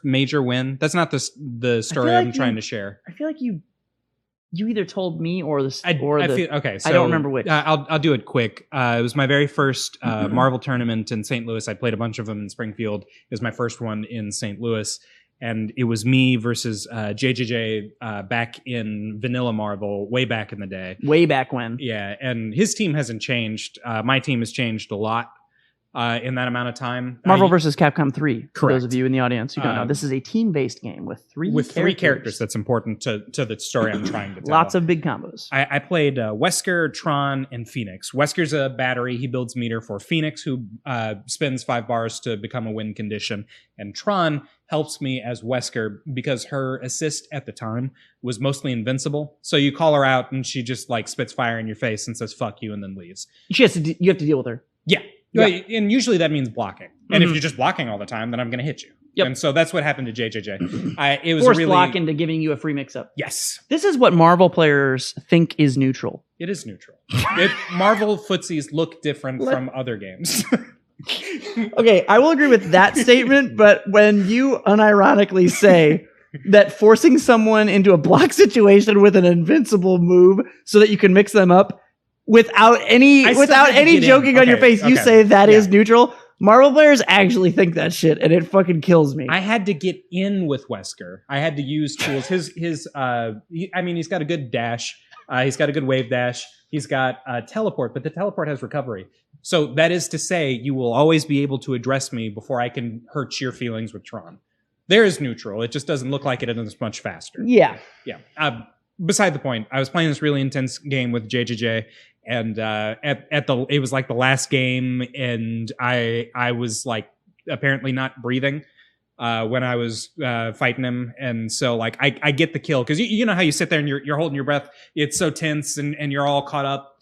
major win. That's not the story I'm trying to share. I feel like you either told me or the okay. So I don't remember which. I'll do it quick. It was my very first Marvel tournament in St. Louis. I played a bunch of them in Springfield. It was my first one in St. Louis. And it was me versus JJJ back in Vanilla Marvel, way back in the day. Way back when. Yeah, and his team hasn't changed. My team has changed a lot in that amount of time. Marvel versus Capcom 3, correct. For those of you in the audience who don't know. This is a team-based game with three characters. That's important to the story I'm trying to tell. Lots of big combos. I played Wesker, Tron, and Phoenix. Wesker's a battery. He builds meter for Phoenix, who spends 5 bars to become a win condition. And Tron helps me as Wesker because her assist at the time was mostly invincible. So you call her out and she just like spits fire in your face and says fuck you and then leaves. You have to deal with her. Yeah. And usually that means blocking. And if you're just blocking all the time, then I'm going to hit you. Yep. And so that's what happened to JJJ. It was forced block into giving you a free mix-up. Yes. This is what Marvel players think is neutral. It is neutral. Marvel footsies look different from other games. Okay, I will agree with that statement, but when you unironically say that forcing someone into a block situation with an invincible move so that you can mix them up without any joking on your face, you say that is neutral. Marvel players actually think that shit, and it fucking kills me. I had to get in with Wesker. I had to use tools. He's got a good dash. He's got a good wave dash. He's got teleport, but the teleport has recovery. So that is to say, you will always be able to address me before I can hurt your feelings with Tron. There is neutral. It just doesn't look like it, and it's much faster. Yeah. Yeah. Beside the point, I was playing this really intense game with JJJ, and it was like the last game, and I was like apparently not breathing when I was fighting him, and so like I get the kill because you know how you sit there and you're holding your breath. It's so tense, and you're all caught up.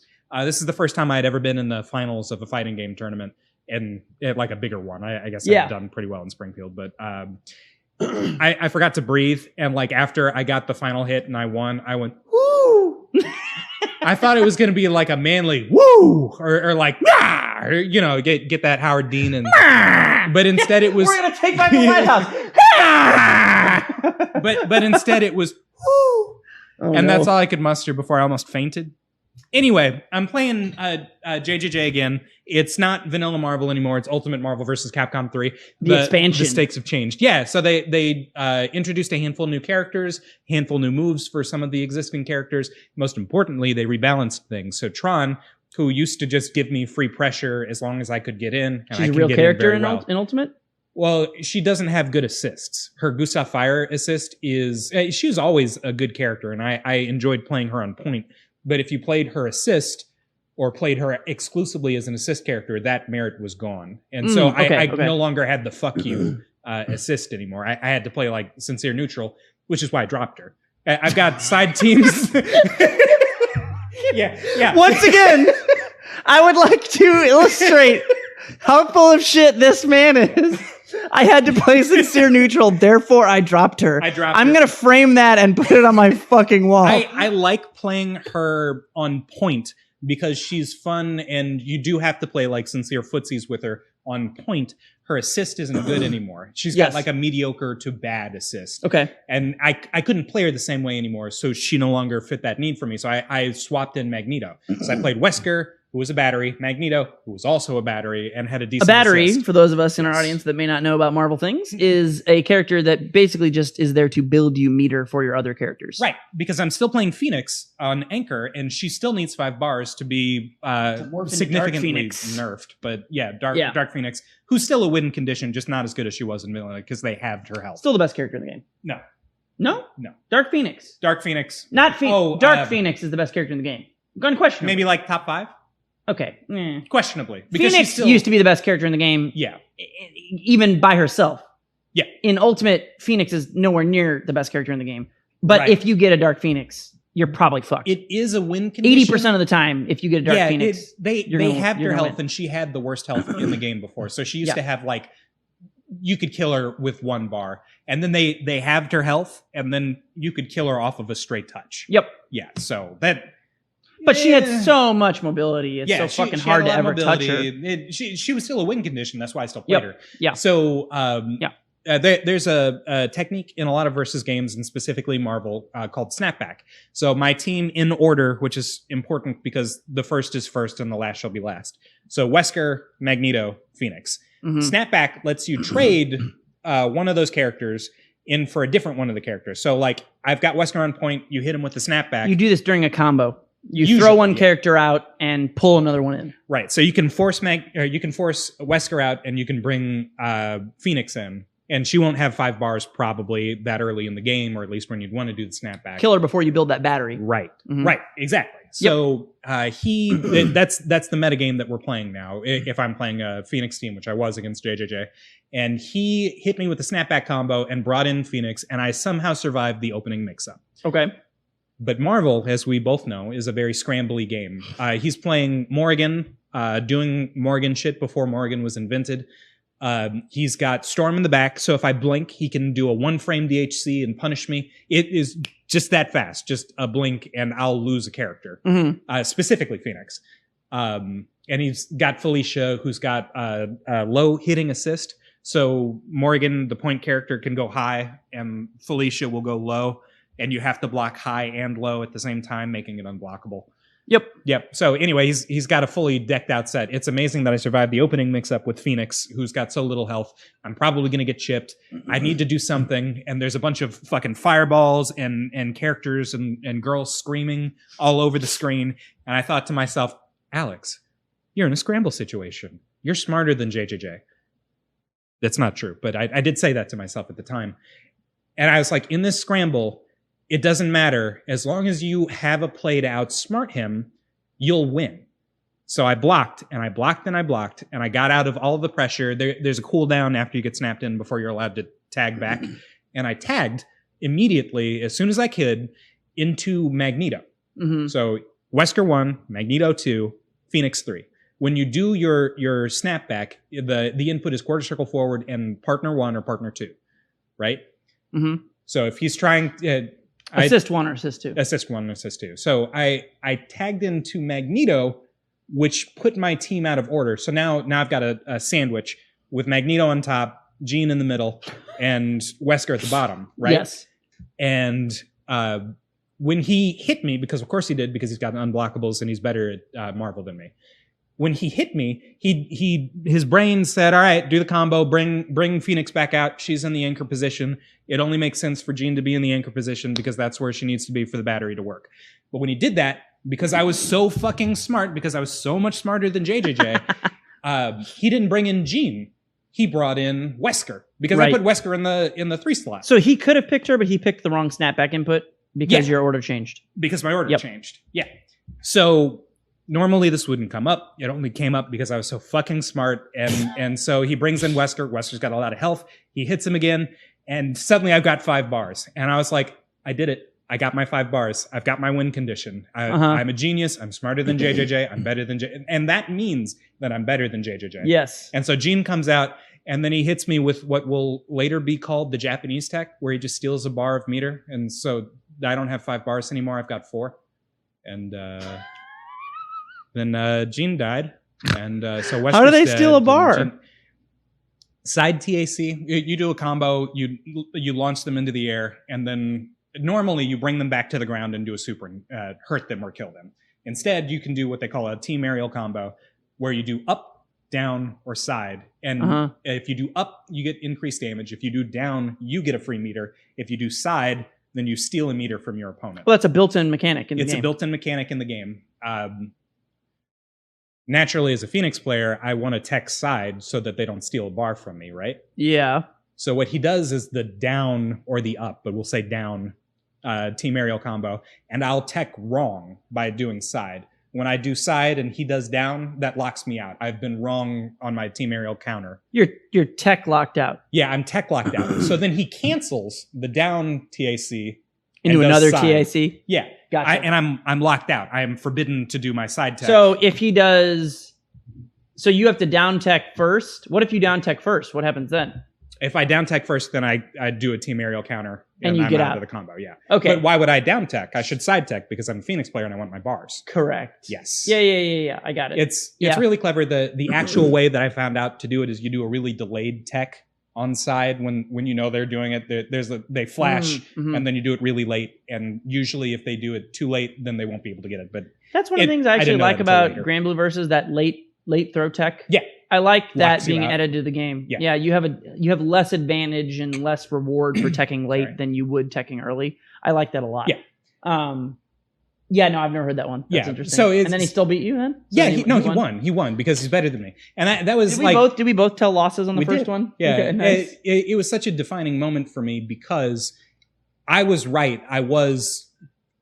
This is the first time I had ever been in the finals of a fighting game tournament, and like a bigger one. I guess I've done pretty well in Springfield, but I forgot to breathe, and like after I got the final hit and I won, I went woo. I thought it was going to be like a manly woo or like nah, or, you know, get that Howard Dean and but instead it was we're going to take back the White House. but instead it was woo. And that's all I could muster before I almost fainted. Anyway, I'm playing JJJ again. It's not Vanilla Marvel anymore. It's Ultimate Marvel vs. Capcom 3. The expansion. The stakes have changed. Yeah, so they introduced a handful of new characters, handful of new moves for some of the existing characters. Most importantly, they rebalanced things. So Tron, who used to just give me free pressure as long as I could get in. And She's a real character in Ultimate? Well, she doesn't have good assists. Her Gustav Fire assist is... she was always a good character, and I enjoyed playing her on point. But if you played her assist or played her exclusively as an assist character, that merit was gone. And so I no longer had the fuck you assist anymore. I had to play like sincere neutral, which is why I dropped her. I've got side teams. yeah. Once again, I would like to illustrate how full of shit this man is. I had to play sincere neutral, therefore I dropped her. I'm going to frame that and put it on my fucking wall. I like playing her on point because she's fun, and you do have to play like sincere footsies with her on point. Her assist isn't good anymore. She's got like a mediocre to bad assist. Okay. And I couldn't play her the same way anymore, so she no longer fit that need for me. So I swapped in Magneto. So I played Wesker, who was a battery, Magneto, who was also a battery, and had a decent assist. For those of us in our audience that may not know about Marvel things, is a character that basically just is there to build you meter for your other characters. Right, because I'm still playing Phoenix on Anchor, and she still needs 5 bars to be significantly nerfed. But yeah, Dark Phoenix, who's still a win condition, just not as good as she was in Vanilla, because they halved her health. Still the best character in the game. No. No? Dark Phoenix. Dark Phoenix. Not Phoenix. Oh, Dark Phoenix is the best character in the game. Gun question. Maybe like top 5? Okay. Questionably. Because Phoenix used to be the best character in the game. Yeah. Even by herself. Yeah. In Ultimate, Phoenix is nowhere near the best character in the game. But if you get a Dark Phoenix, you're probably fucked. It is a win condition. 80% of the time, if you get a Dark Phoenix. They halved her health, and she had the worst health in the game before. So she used to have like, you could kill her with 1 bar. And then they halved her health, and then you could kill her off of a straight touch. Yep. Yeah, so that... But she had so much mobility. It's so fucking hard to ever touch her. She was still a win condition. That's why I still played her. Yeah. So there's a technique in a lot of versus games, and specifically Marvel, called snapback. So my team in order, which is important because the first is first and the last shall be last. So Wesker, Magneto, Phoenix. Snapback lets you trade one of those characters in for a different one of the characters. So like I've got Wesker on point. You hit him with the snapback. You do this during a combo. You throw one character out and pull another one in. Right. So you can force Wesker out, and you can bring Phoenix in, and she won't have 5 bars probably that early in the game, or at least when you'd want to do the snapback. Kill her before you build that battery. Right. Right. Exactly. So that's the metagame that we're playing now. If I'm playing a Phoenix team, which I was against JJJ, and he hit me with the snapback combo and brought in Phoenix, and I somehow survived the opening mix-up. Okay. But Marvel, as we both know, is a very scrambly game. He's playing Morrigan, doing Morrigan shit before Morrigan was invented. He's got Storm in the back, so if I blink, he can do a 1-frame DHC and punish me. It is just that fast, just a blink, and I'll lose a character. Specifically Phoenix. And he's got Felicia, who's got low hitting assist. So Morrigan, the point character, can go high, and Felicia will go low. And you have to block high and low at the same time, making it unblockable. Yep. So anyway, he's got a fully decked out set. It's amazing that I survived the opening mix-up with Phoenix, who's got so little health. I'm probably going to get chipped. I need to do something. And there's a bunch of fucking fireballs and characters and girls screaming all over the screen. And I thought to myself, Alex, you're in a scramble situation. You're smarter than JJJ. That's not true, but I did say that to myself at the time. And I was like, in this scramble... It doesn't matter. As long as you have a play to outsmart him, you'll win. So I blocked, and I blocked, and I blocked, and I got out of all of the pressure. There's a cooldown after you get snapped in before you're allowed to tag back. And I tagged immediately, as soon as I could, into Magneto. So Wesker 1, Magneto 2, Phoenix 3. When you do your snapback, the input is quarter circle forward and partner 1 or partner 2, right? So if he's trying... Assist 1 or assist 2? Assist 1 and assist 2. So I tagged into Magneto, which put my team out of order. So now I've got a sandwich with Magneto on top, Jean in the middle, and Wesker at the bottom, right? Yes. And when he hit me, because of course he did, because he's got unblockables and he's better at Marvel than me. When he hit me, his brain said, all right, do the combo, bring Phoenix back out. She's in the anchor position. It only makes sense for Jean to be in the anchor position because that's where she needs to be for the battery to work. But when he did that, because I was so fucking smart, because I was so much smarter than JJJ, he didn't bring in Jean. He brought in Wesker, because I put Wesker in the 3 slot. So he could have picked her, but he picked the wrong snapback input because your order changed. Because my order changed. Yeah. So normally this wouldn't come up. It only came up because I was so fucking smart. And so he brings in Wesker. Wesker's got a lot of health. He hits him again. And suddenly I've got 5 bars. And I was like, I did it. I got my 5 bars. I've got my win condition. I'm a genius. I'm smarter than JJJ. I'm better than and that means that I'm better than JJJ. Yes. And so Jean comes out, and then he hits me with what will later be called the Japanese tech, where he just steals a bar of meter. And so I don't have 5 bars anymore. I've got 4. And then Jean died. And so Wesker's How do they steal a bar? Side TAC. You do a combo. You launch them into the air, and then normally you bring them back to the ground and do a super and hurt them or kill them. Instead, you can do what they call a team aerial combo, where you do up, down, or side. And if you do up, you get increased damage. If you do down, you get a free meter. If you do side, then you steal a meter from your opponent. Well, that's a built-in mechanic in the game. It's a built-in mechanic in the game. Naturally, as a Phoenix player, I want to tech side so that they don't steal a bar from me, right? Yeah. So what he does is the down or the up, but we'll say down team aerial combo, and I'll tech wrong by doing side. When I do side and he does down, that locks me out. I've been wrong on my team aerial counter. You're tech locked out. Yeah, I'm tech locked out. So then he cancels the down TAC into another side. TAC. Yeah, gotcha. And I'm locked out. I am forbidden to do my side tech. So if he does, so you have to down tech first. What if you down tech first? What happens then? If I down tech first, then I do a team aerial counter and you I'm get out of the combo. Yeah. Okay. But why would I down tech? I should side tech because I'm a Phoenix player and I want my bars. Correct. Yes. Yeah. I got it. It's really clever. The actual way that I found out to do it is you do a really delayed tech on side when you know they're doing it. They flash and then you do it really late. And usually if they do it too late, then they won't be able to get it. But that's one of the things I actually like about Grand Blue versus that late throw tech. Yeah. I like that being added to the game. Yeah, you have less advantage and less reward for teching late than you would teching early. I like that a lot. Yeah. No, I've never heard that one. That's interesting. So and then he still beat you then? He won. He won because he's better than me. And that was did we both tell losses on the first one? Yeah. Okay, nice. It was such a defining moment for me because I was right. I was,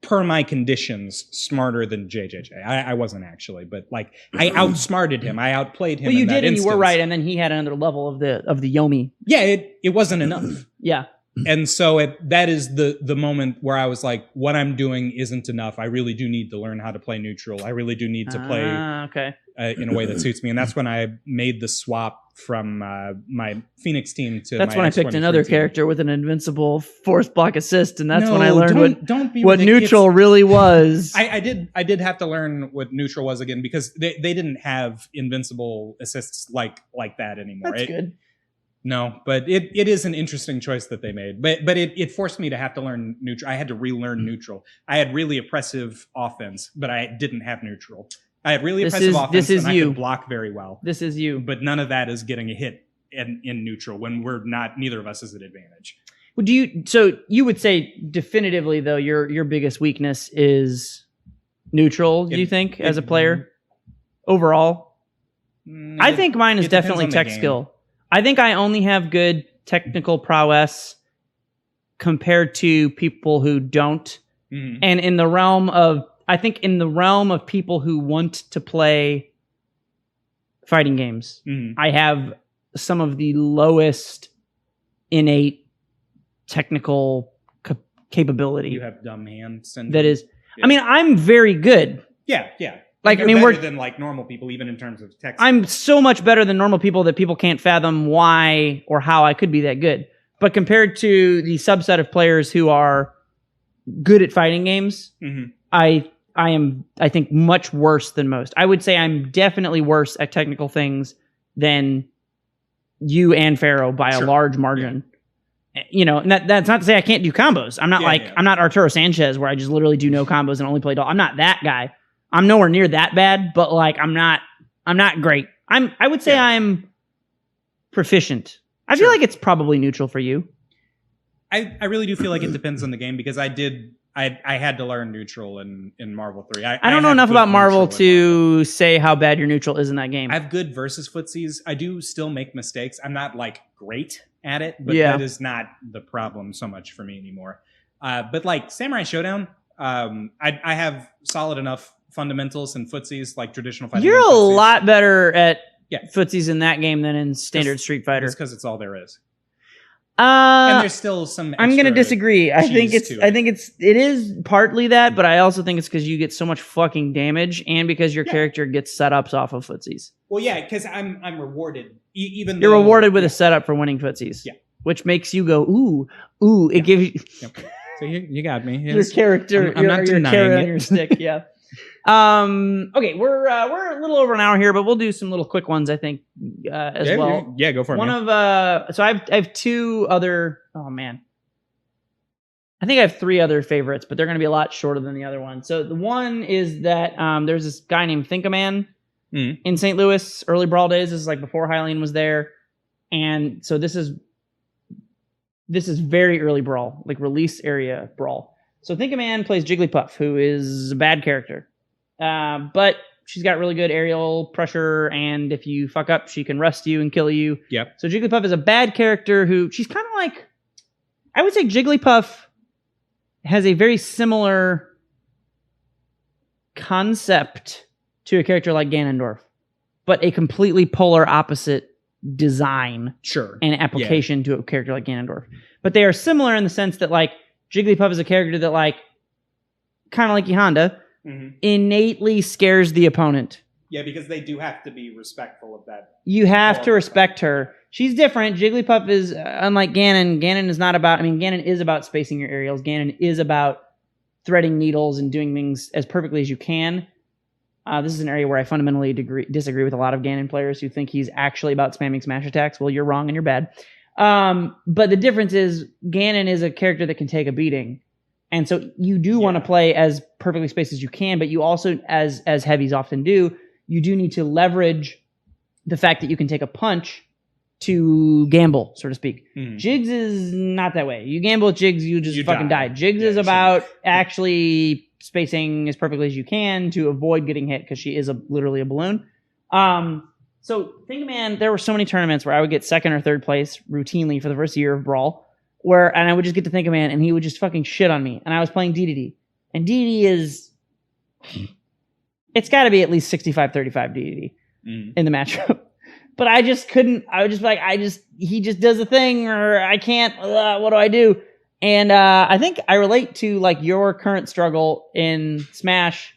per my conditions, smarter than JJJ. I wasn't actually, but I outsmarted him. I outplayed him. Well, you did, and you were right, and then he had another level of the Yomi. Yeah, it wasn't enough. Yeah. And so that is the moment where I was like, what I'm doing isn't enough. I really do need to learn how to play neutral. I really do need to play in a way that suits me. And that's when I made the swap from my Phoenix team to that's my when I picked another character with an invincible force block assist, and that's when I learned what neutral really was. I did have to learn what neutral was again because they didn't have invincible assists like that anymore. That's good. No, but it is an interesting choice that they made. But it forced me to have to learn neutral. I had to relearn neutral. I had really oppressive offense, but I didn't have neutral. I had really oppressive offense and I could block very well. This is you. But none of that is getting a hit in neutral when neither of us is at advantage. Well, so you would say definitively though your biggest weakness is neutral, do you think, as a player? Overall? I think mine is definitely tech skill. I think I only have good technical prowess compared to people who don't. Mm-hmm. And in the realm of people who want to play fighting games, I have some of the lowest innate technical capability. You have dumb hand syndrome. That is, I mean, I'm very good. Yeah. We're better than normal people, even in terms of tech. I'm so much better than normal people that people can't fathom why or how I could be that good. But compared to the subset of players who are good at fighting games. Mm-hmm. I am, I think, much worse than most. I would say I'm definitely worse at technical things than you and Pharaoh by a large margin. You know, and that's not to say I can't do combos. I'm not I'm not Arturo Sanchez where I just literally do no combos and only play doll. I'm not that guy. I'm nowhere near that bad, but like I'm not great. I would say I'm proficient. I feel like it's probably neutral for you. I really do feel like it depends on the game because I had to learn neutral in Marvel 3. I don't know enough about Marvel to say how bad your neutral is in that game. I have good versus footsies. I do still make mistakes. I'm not like great at it, but that is not the problem so much for me anymore. But like Samurai Showdown, I have solid enough fundamentals and footsies like traditional fighting. You're a lot better at footsies in that game than in standard Street Fighter. It's because it's all there is. And there's still some. I'm going to disagree. I think it is partly that, but I also think it's because you get so much fucking damage, and because your character gets setups off of footsies. Well, yeah, because I'm rewarded. You're rewarded with a setup for winning footsies. Which makes you go ooh. It gives you. So you got me. Your character. I'm not denying it. On your stick. Yeah. Okay, we're a little over an hour here, but we'll do some little quick ones, I think, as well. Yeah, go for it. So I have two other. Oh man, I think I have three other favorites, but they're going to be a lot shorter than the other one. So the one is that there's this guy named Think-A-Man in St. Louis, early Brawl days. This is like before Hylian was there, and so this is very early Brawl, like release area Brawl. So Think-A-Man plays Jigglypuff, who is a bad character. But she's got really good aerial pressure, and if you fuck up, she can rust you and kill you. Yep. So Jigglypuff is a bad character who she's kind of like, I would say Jigglypuff has a very similar concept to a character like Ganondorf, but a completely polar opposite design and application to a character like Ganondorf. But they are similar in the sense that like Jigglypuff is a character that like, kind of like Yhonda, innately scares the opponent. Yeah, because they do have to be respectful of that. You have to respect her. She's different. Jigglypuff is, unlike Ganon, Ganon is not about, Ganon is about spacing your aerials. Ganon is about threading needles and doing things as perfectly as you can. This is an area where I fundamentally disagree with a lot of Ganon players who think he's actually about spamming smash attacks. Well, you're wrong and you're bad. But the difference is Ganon is a character that can take a beating. And so you do want to play as perfectly spaced as you can, but you also, as heavies often do, you do need to leverage the fact that you can take a punch to gamble, so to speak. Jiggs is not that way. You gamble with Jiggs, you just fucking die. Jiggs is about actually spacing as perfectly as you can to avoid getting hit because she is literally a balloon. So Think-A-Man, there were so many tournaments where I would get second or third place routinely for the first year of Brawl, and I would just get to Think-A-Man and he would just fucking shit on me. And I was playing DDD. And DDD is, it's got to be at least 65-35 DDD in the matchup. But I just couldn't, I was just like, he just does a thing or I can't, what do I do? And I think I relate to like your current struggle in Smash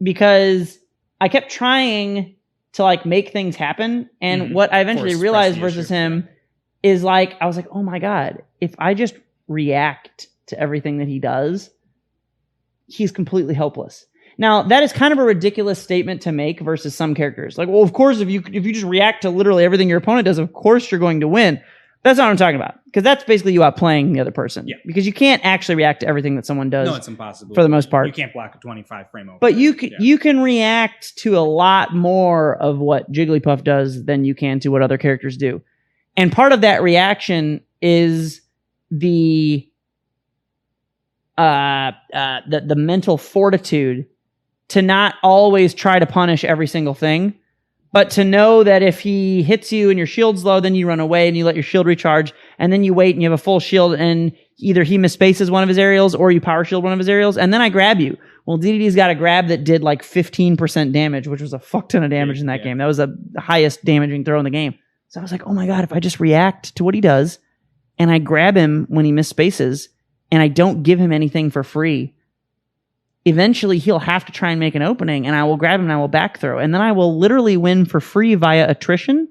because I kept trying to like make things happen. And what I eventually realized versus him is like, I was like, oh my God, if I just react to everything that he does, he's completely helpless. Now, that is kind of a ridiculous statement to make versus some characters. Like, well, of course, if you just react to literally everything your opponent does, of course you're going to win. That's not what I'm talking about. Because that's basically you outplaying the other person. Yeah. Because you can't actually react to everything that someone does. No, it's impossible. For the most part. You can't block a 25 frame over. But you can react to a lot more of what Jigglypuff does than you can to what other characters do. And part of that reaction is the mental fortitude to not always try to punish every single thing, but to know that if he hits you and your shield's low, then you run away and you let your shield recharge, and then you wait and you have a full shield, and either he misspaces one of his aerials or you power shield one of his aerials, and then I grab you. Well, DDD's got a grab that did like 15% damage, which was a fuck ton of damage in that game. That was the highest damaging throw in the game. So I was like, oh my God, if I just react to what he does, and I grab him when he misspaces, and I don't give him anything for free, eventually he'll have to try and make an opening, and I will grab him and I will back throw. And then I will literally win for free via attrition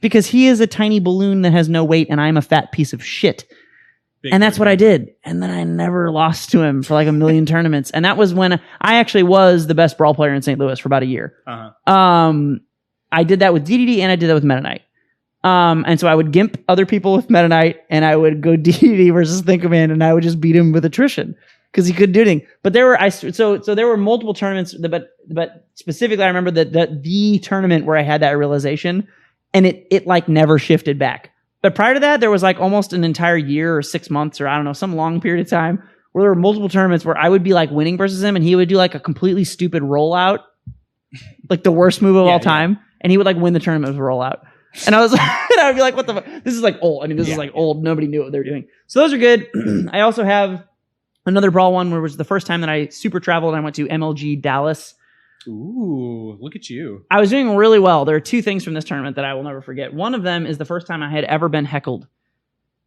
because he is a tiny balloon that has no weight and I'm a fat piece of shit. And that's what I did. And then I never lost to him for like a million tournaments. And that was when I actually was the best brawl player in St. Louis for about a year. I did that with DDD and I did that with Meta Knight. And so I would gimp other people with Meta Knight and I would go DDD versus Think Command and I would just beat him with attrition because he couldn't do anything. But there were so there were multiple tournaments, but specifically I remember the tournament where I had that realization and it like never shifted back. But prior to that, there was like almost an entire year or 6 months or I don't know, some long period of time where there were multiple tournaments where I would be like winning versus him and he would do like a completely stupid rollout, like the worst move of all time. And he would like win the tournament with a rollout. And I was like, and I would be like, what the fuck? This is like old. I mean, this is like old. Nobody knew what they were doing. So those are good. I also have another brawl one where it was the first time that I super traveled. I went to MLG Dallas. Ooh, look at you. I was doing really well. There are two things from this tournament that I will never forget. One of them is the first time I had ever been heckled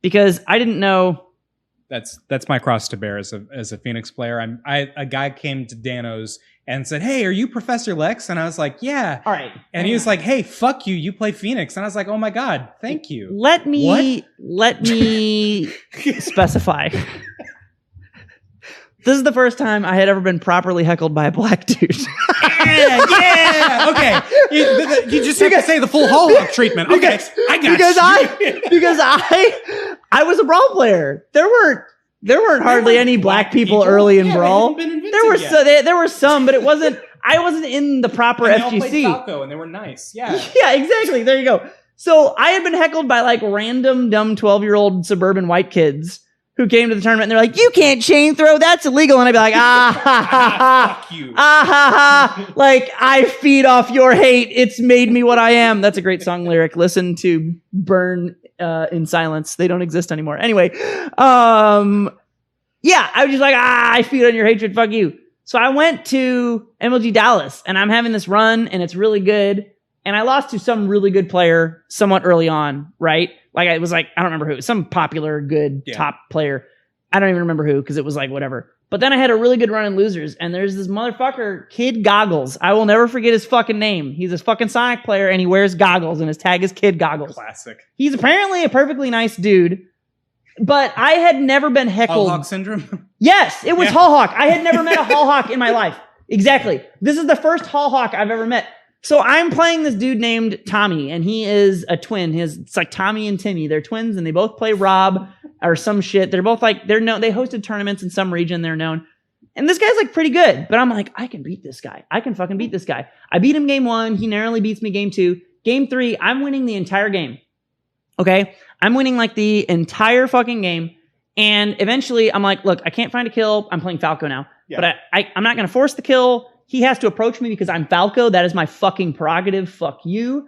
because I didn't know. That's my cross to bear as a Phoenix player. A guy came to Dano's and said, "Hey, are you Professor Lex?" And I was like, "Yeah." All right. And he was like, "Hey, fuck you. You play Phoenix." And I was like, "Oh my God, thank you." Let me specify. This is the first time I had ever been properly heckled by a black dude. Yeah. Okay. You just have to say the full Hallmark treatment. Okay, I got you. Because I was a brawl player. There weren't hardly any black people early in brawl. There were some, but I wasn't in the proper FGC. They all played Falco and they were nice. Yeah. Yeah, exactly. There you go. So I had been heckled by like random dumb 12-year-old suburban white kids who came to the tournament and they're like, "You can't chain throw, that's illegal." And I'd be like, fuck you. Like, I feed off your hate. It's made me what I am. That's a great song lyric. Listen to Burn in Silence. They don't exist anymore. Anyway, yeah, I was just like, I feed on your hatred. Fuck you. So I went to MLG Dallas and I'm having this run and it's really good. And I lost to some really good player somewhat early on, right? Like I was like, I don't remember who, some popular, good top player. I don't even remember who because it was like whatever. But then I had a really good run in losers. And there's this motherfucker, Kid Goggles. I will never forget his fucking name. He's a fucking Sonic player and he wears goggles and his tag is Kid Goggles. Classic. He's apparently a perfectly nice dude. But I had never been heckled. Hall Hawk syndrome? Yes, it was Hall Hawk. I had never met a Hall Hawk in my life. Exactly. This is the first Hall Hawk I've ever met. So I'm playing this dude named Tommy, and he is a twin. It's like Tommy and Timmy. They're twins, and they both play Rob or some shit. They're both like, they're known. They hosted tournaments in some region. They're known. And this guy's like pretty good. But I'm like, I can beat this guy. I can fucking beat this guy. I beat him game 1. He narrowly beats me game 2. Game 3, I'm winning the entire game. Okay? I'm winning like the entire fucking game. And eventually, I'm like, look, I can't find a kill. I'm playing Falco now. Yeah. But I'm not going to force the kill. He has to approach me because I'm Falco. That is my fucking prerogative. Fuck you.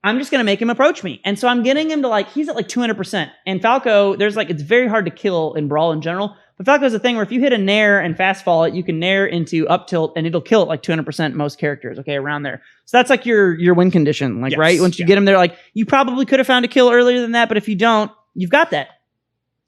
I'm just going to make him approach me. And so I'm getting him to like, he's at like 200%. And Falco, there's like, it's very hard to kill in Brawl in general. But Falco is a thing where if you hit a nair and fast fall it, you can nair into up tilt and it'll kill it like 200% most characters. Okay, around there. So that's like your win condition. Like, right? Once you get him there, like, you probably could have found a kill earlier than that. But if you don't, you've got that.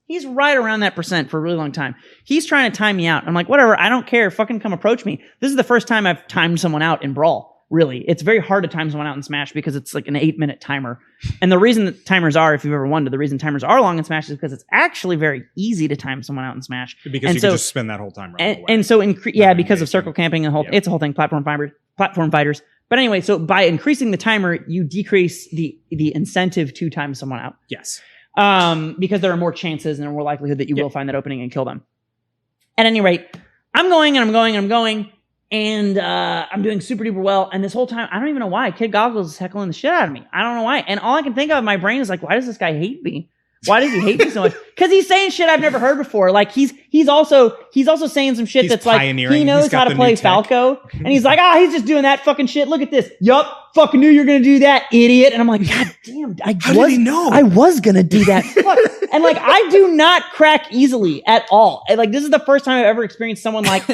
He's right around that percent for a really long time. He's trying to time me out. I'm like, whatever, I don't care. Fucking come approach me. This is the first time I've timed someone out in Brawl, really. It's very hard to time someone out in Smash because it's like an 8-minute timer. And the reason that timers are, if you've ever wondered, the reason timers are long in Smash is because it's actually very easy to time someone out in Smash. Because and you can just spin that whole time right away. And so, because of circle camping and it's a whole thing, platform fighters. But anyway, so by increasing the timer, you decrease the incentive to time someone out. Yes. Because there are more chances and more likelihood that you will find that opening and kill them. At any rate, I'm going, and I'm doing super duper well. And this whole time, I don't even know why. Kid Goggles is heckling the shit out of me. I don't know why. And all I can think of in my brain is like, why does this guy hate me? Why does he hate me so much? Because he's saying shit I've never heard before. Like he's also saying some shit that's like he knows how to play Falco, and he's like, he's just doing that fucking shit. Look at this. Yup, fucking knew you're gonna do that, idiot. And I'm like, God damn, how did he know? I was gonna do that. Fuck. And like, I do not crack easily at all. And like, this is the first time I've ever experienced someone like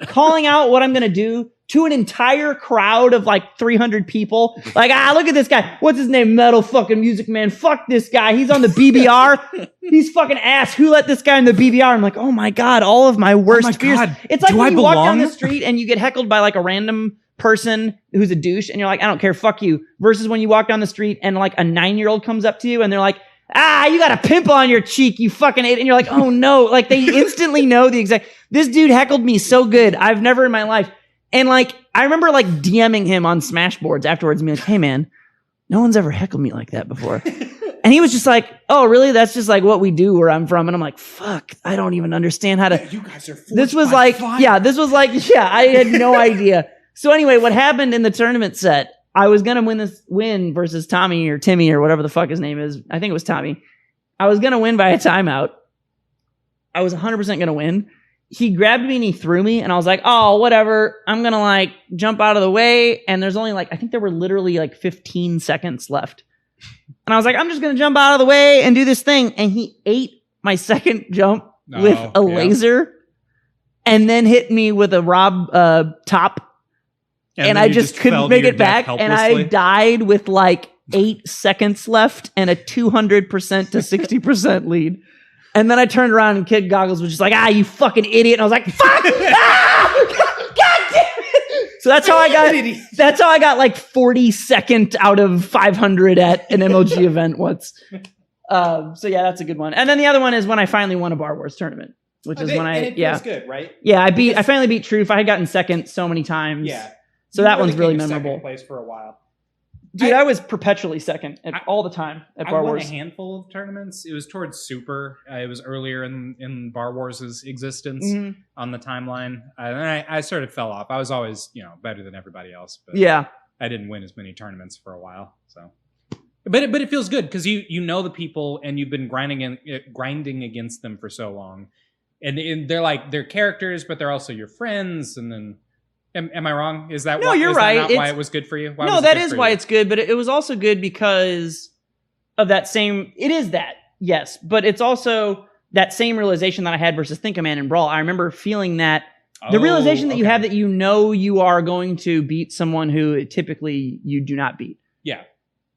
calling out what I'm gonna do to an entire crowd of like 300 people. Like, look at this guy. What's his name? MetalMusicMan. Fuck this guy. He's on the BBR. He's fucking ass. Who let this guy in the BBR? I'm like, oh my God, all of my worst fears. God. It's like when you walk down the street and you get heckled by like a random person who's a douche and you're like, I don't care, fuck you. Versus when you walk down the street and like a 9-year-old comes up to you and they're like, you got a pimple on your cheek, you fucking idiot. And you're like, oh no. Like they instantly know the exact, this dude heckled me so good. I've never in my life. And like, I remember like DMing him on Smashboards afterwards and being like, hey man, no one's ever heckled me like that before. And he was just like, oh, really? That's just like what we do where I'm from. And I'm like, fuck, I don't even understand how to. You guys are this was like, fire. I had no idea. So anyway, what happened in the tournament set, I was going to win versus Tommy or Timmy or whatever the fuck his name is. I think it was Tommy. I was going to win by a timeout. I was 100% going to win. He grabbed me and he threw me and I was like, oh, whatever. I'm going to like jump out of the way. And there's only like, I think there were literally like 15 seconds left. And I was like, I'm just going to jump out of the way and do this thing. And he ate my second jump with a laser and then hit me with a top. And I just couldn't make it back. And I died with like 8 seconds left and a 200% to 60% lead. And then I turned around and Kid Goggles was just like, you fucking idiot. And I was like, fuck! God damn it! So that's how I got like 42nd out of 500 at an MLG event once. So yeah, that's a good one. And then the other one is when I finally won a Bar Wars tournament, which is when it feels good, right? Yeah, I finally beat Truth. I had gotten second so many times. Yeah. So that one's really memorable. Second place for a while. Dude, I was perpetually second all the time at Bar Wars. I won a handful of tournaments. It was towards Super. It was earlier in Bar Wars' existence on the timeline. I sort of fell off. I was always, better than everybody else. But yeah. I didn't win as many tournaments for a while. So, but it feels good because you know the people and you've been grinding against them for so long, and they're characters, but they're also your friends, and then. Am I wrong? Is that you're right. That not why it was good for you? That is why it's good, but it was also good because of that same. It is that, yes, but it's also that same realization that I had versus Think-A-Man and Brawl. I remember feeling that the realization that you have that you are going to beat someone who typically you do not beat. Yeah,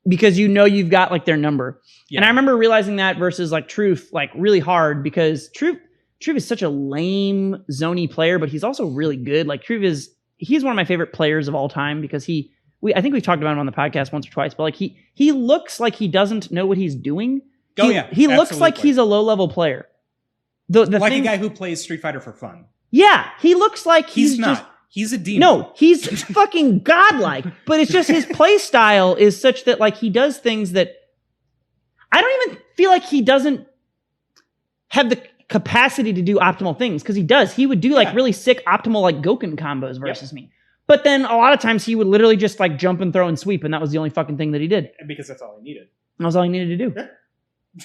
because you've got like their number, and I remember realizing that versus like Truth, like really hard because Truth is such a lame zony player, but he's also really good. Like he's one of my favorite players of all time because I think we've talked about him on the podcast once or twice, but like he looks like he doesn't know what he's doing. He looks like he's a low-level player. A guy who plays Street Fighter for fun. Yeah, he looks like he's not. He's a demon. No, he's fucking godlike, but it's just his play style is such that like he does things that I don't even feel like he doesn't have the capacity to do optimal things because he does. He would do like really sick optimal like Goken combos versus me. But then a lot of times he would literally just like jump and throw and sweep, and that was the only fucking thing that he did. Because that's all he needed. That was all he needed to do. Yeah.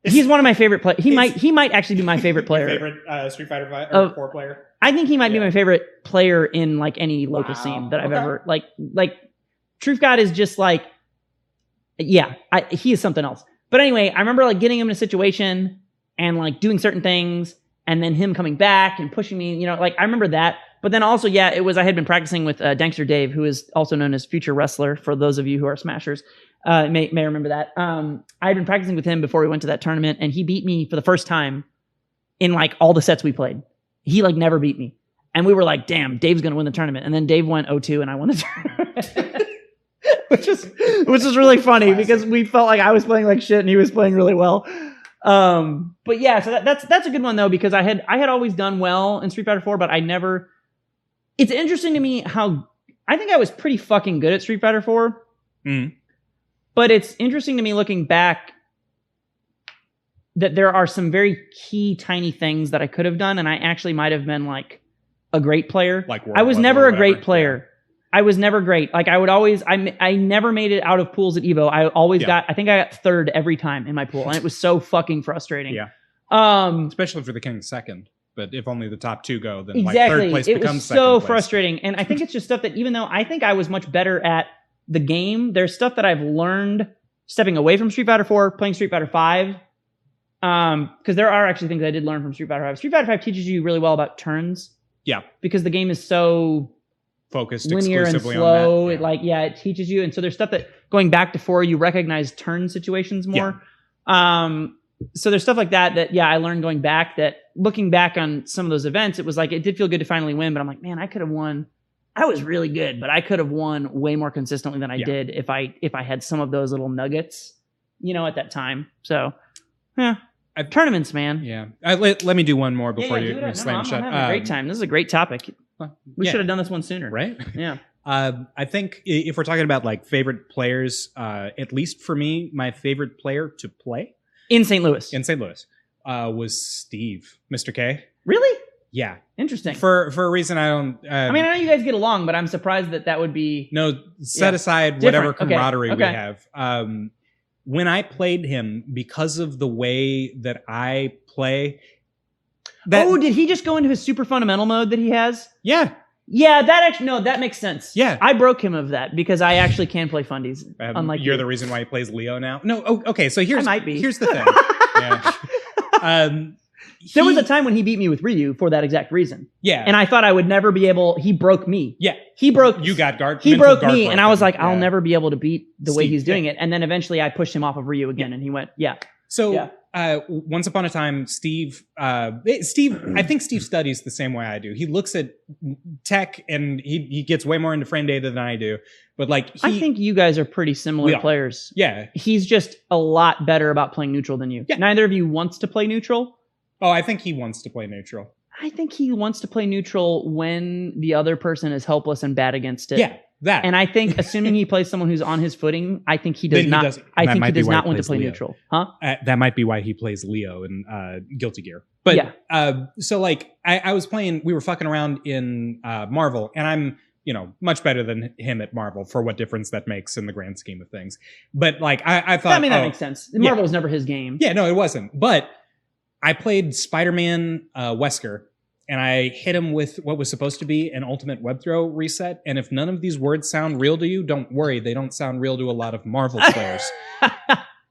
He's one of my favorite players. He might actually be my favorite player. Your favorite Street Fighter 4 player? I think he might be my favorite player in like any local scene that I've ever like Truth God is just like he is something else. But anyway, I remember like getting him in a situation and like doing certain things and then him coming back and pushing me, like I remember that. But then also, it was, I had been practicing with Dankster Dave, who is also known as Future Wrestler for those of you who are Smashers, may remember that. I had been practicing with him before we went to that tournament and he beat me for the first time in like all the sets we played. He like never beat me. And we were like, damn, Dave's going to win the tournament. And then Dave went 0-2 and I won the tournament. which is really funny because we felt like I was playing like shit and he was playing really well. But yeah, so that's a good one though, because I had always done well in Street Fighter 4, but I never, it's interesting to me how I think I was pretty fucking good at Street Fighter 4. But it's interesting to me looking back that there are some very key tiny things that I could have done. And I actually might've been like a great player. I was never a great player. I was never great. Like I would always, I never made it out of pools at Evo. I always I think I got third every time in my pool. And it was so fucking frustrating. Yeah. Especially for the King second. But if only the top two go, then like third place becomes second place. It was so frustrating. And I think it's just stuff that even though I think I was much better at the game, there's stuff that I've learned stepping away from Street Fighter 4, playing Street Fighter 5. Because there are actually things I did learn from Street Fighter 5. Street Fighter 5 teaches you really well about turns. Yeah. Because the game is so focused linear and slow. On that. It teaches you. And so there's stuff that going back to 4, you recognize turn situations more. Yeah. So there's stuff like that I learned going back, that looking back on some of those events, it was like, it did feel good to finally win, but I'm like, man, I could have won. I was really good, but I could have won way more consistently than I did if I had some of those little nuggets at that time. So, yeah. Tournaments, man. Yeah. Let me do one more before you slam shut. I'm having a great time. This is a great topic. We should have done this one sooner. Right? Yeah. I think if we're talking about like favorite players, at least for me, my favorite player to play in St. Louis was Steve, Mr. K. Really? Yeah. Interesting. For a reason I don't... I mean, I know you guys get along, but I'm surprised that would be... No, set aside whatever camaraderie we have. When I played him, because of the way that I play... did he just go into his super fundamental mode that he has? Yeah. Yeah, that makes sense. Yeah. I broke him of that because I actually can play fundies. Unlike you're the reason why he plays Leo now? No, okay, so here's the thing. Yeah. There was a time when he beat me with Ryu for that exact reason. Yeah. And I thought I would never be able... He broke me. Yeah. You got guard. He broke me, and I was like, I'll never be able to beat the way he's doing it. And then eventually I pushed him off of Ryu again, and he went, So once upon a time, Steve, I think Steve studies the same way I do. He looks at tech, and he gets way more into frame data than I do. But like, I think you guys are pretty similar players. Yeah. He's just a lot better about playing neutral than you. Yeah. Neither of you wants to play neutral. Oh, I think he wants to play neutral. I think he wants to play neutral when the other person is helpless and bad against it. Yeah, that. And I think, assuming he plays someone who's on his footing, I think he does not. I think he does not want to play neutral. Huh? That might be why he plays Leo in Guilty Gear. But so like, I was playing. We were fucking around in Marvel, and I'm much better than him at Marvel for what difference that makes in the grand scheme of things. But like, I thought, I mean, that makes sense. Marvel was never his game. Yeah, no, it wasn't. But I played Spider-Man Wesker, and I hit him with what was supposed to be an ultimate web throw reset. And if none of these words sound real to you, don't worry. They don't sound real to a lot of Marvel players.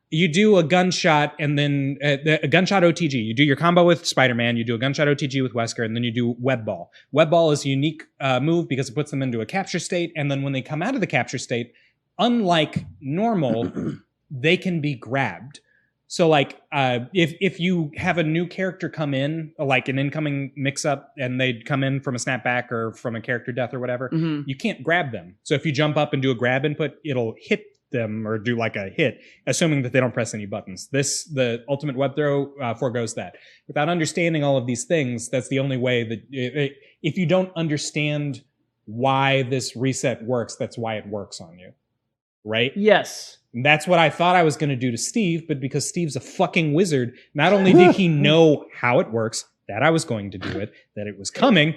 You do a gunshot and then a gunshot OTG. You do your combo with Spider-Man. You do a gunshot OTG with Wesker, and then you do web ball. Web ball is a unique move because it puts them into a capture state. And then when they come out of the capture state, unlike normal, they can be grabbed. So like, if you have a new character come in, like an incoming mix-up, and they come in from a snapback or from a character death or whatever, you can't grab them. So if you jump up and do a grab input, it'll hit them or do like a hit, assuming that they don't press any buttons. The ultimate web throw foregoes that. Without understanding all of these things, that's the only way that if you don't understand why this reset works, that's why it works on you. Right? Yes. And that's what I thought I was going to do to Steve, but because Steve's a fucking wizard, not only did he know how it works, that I was going to do it, that it was coming.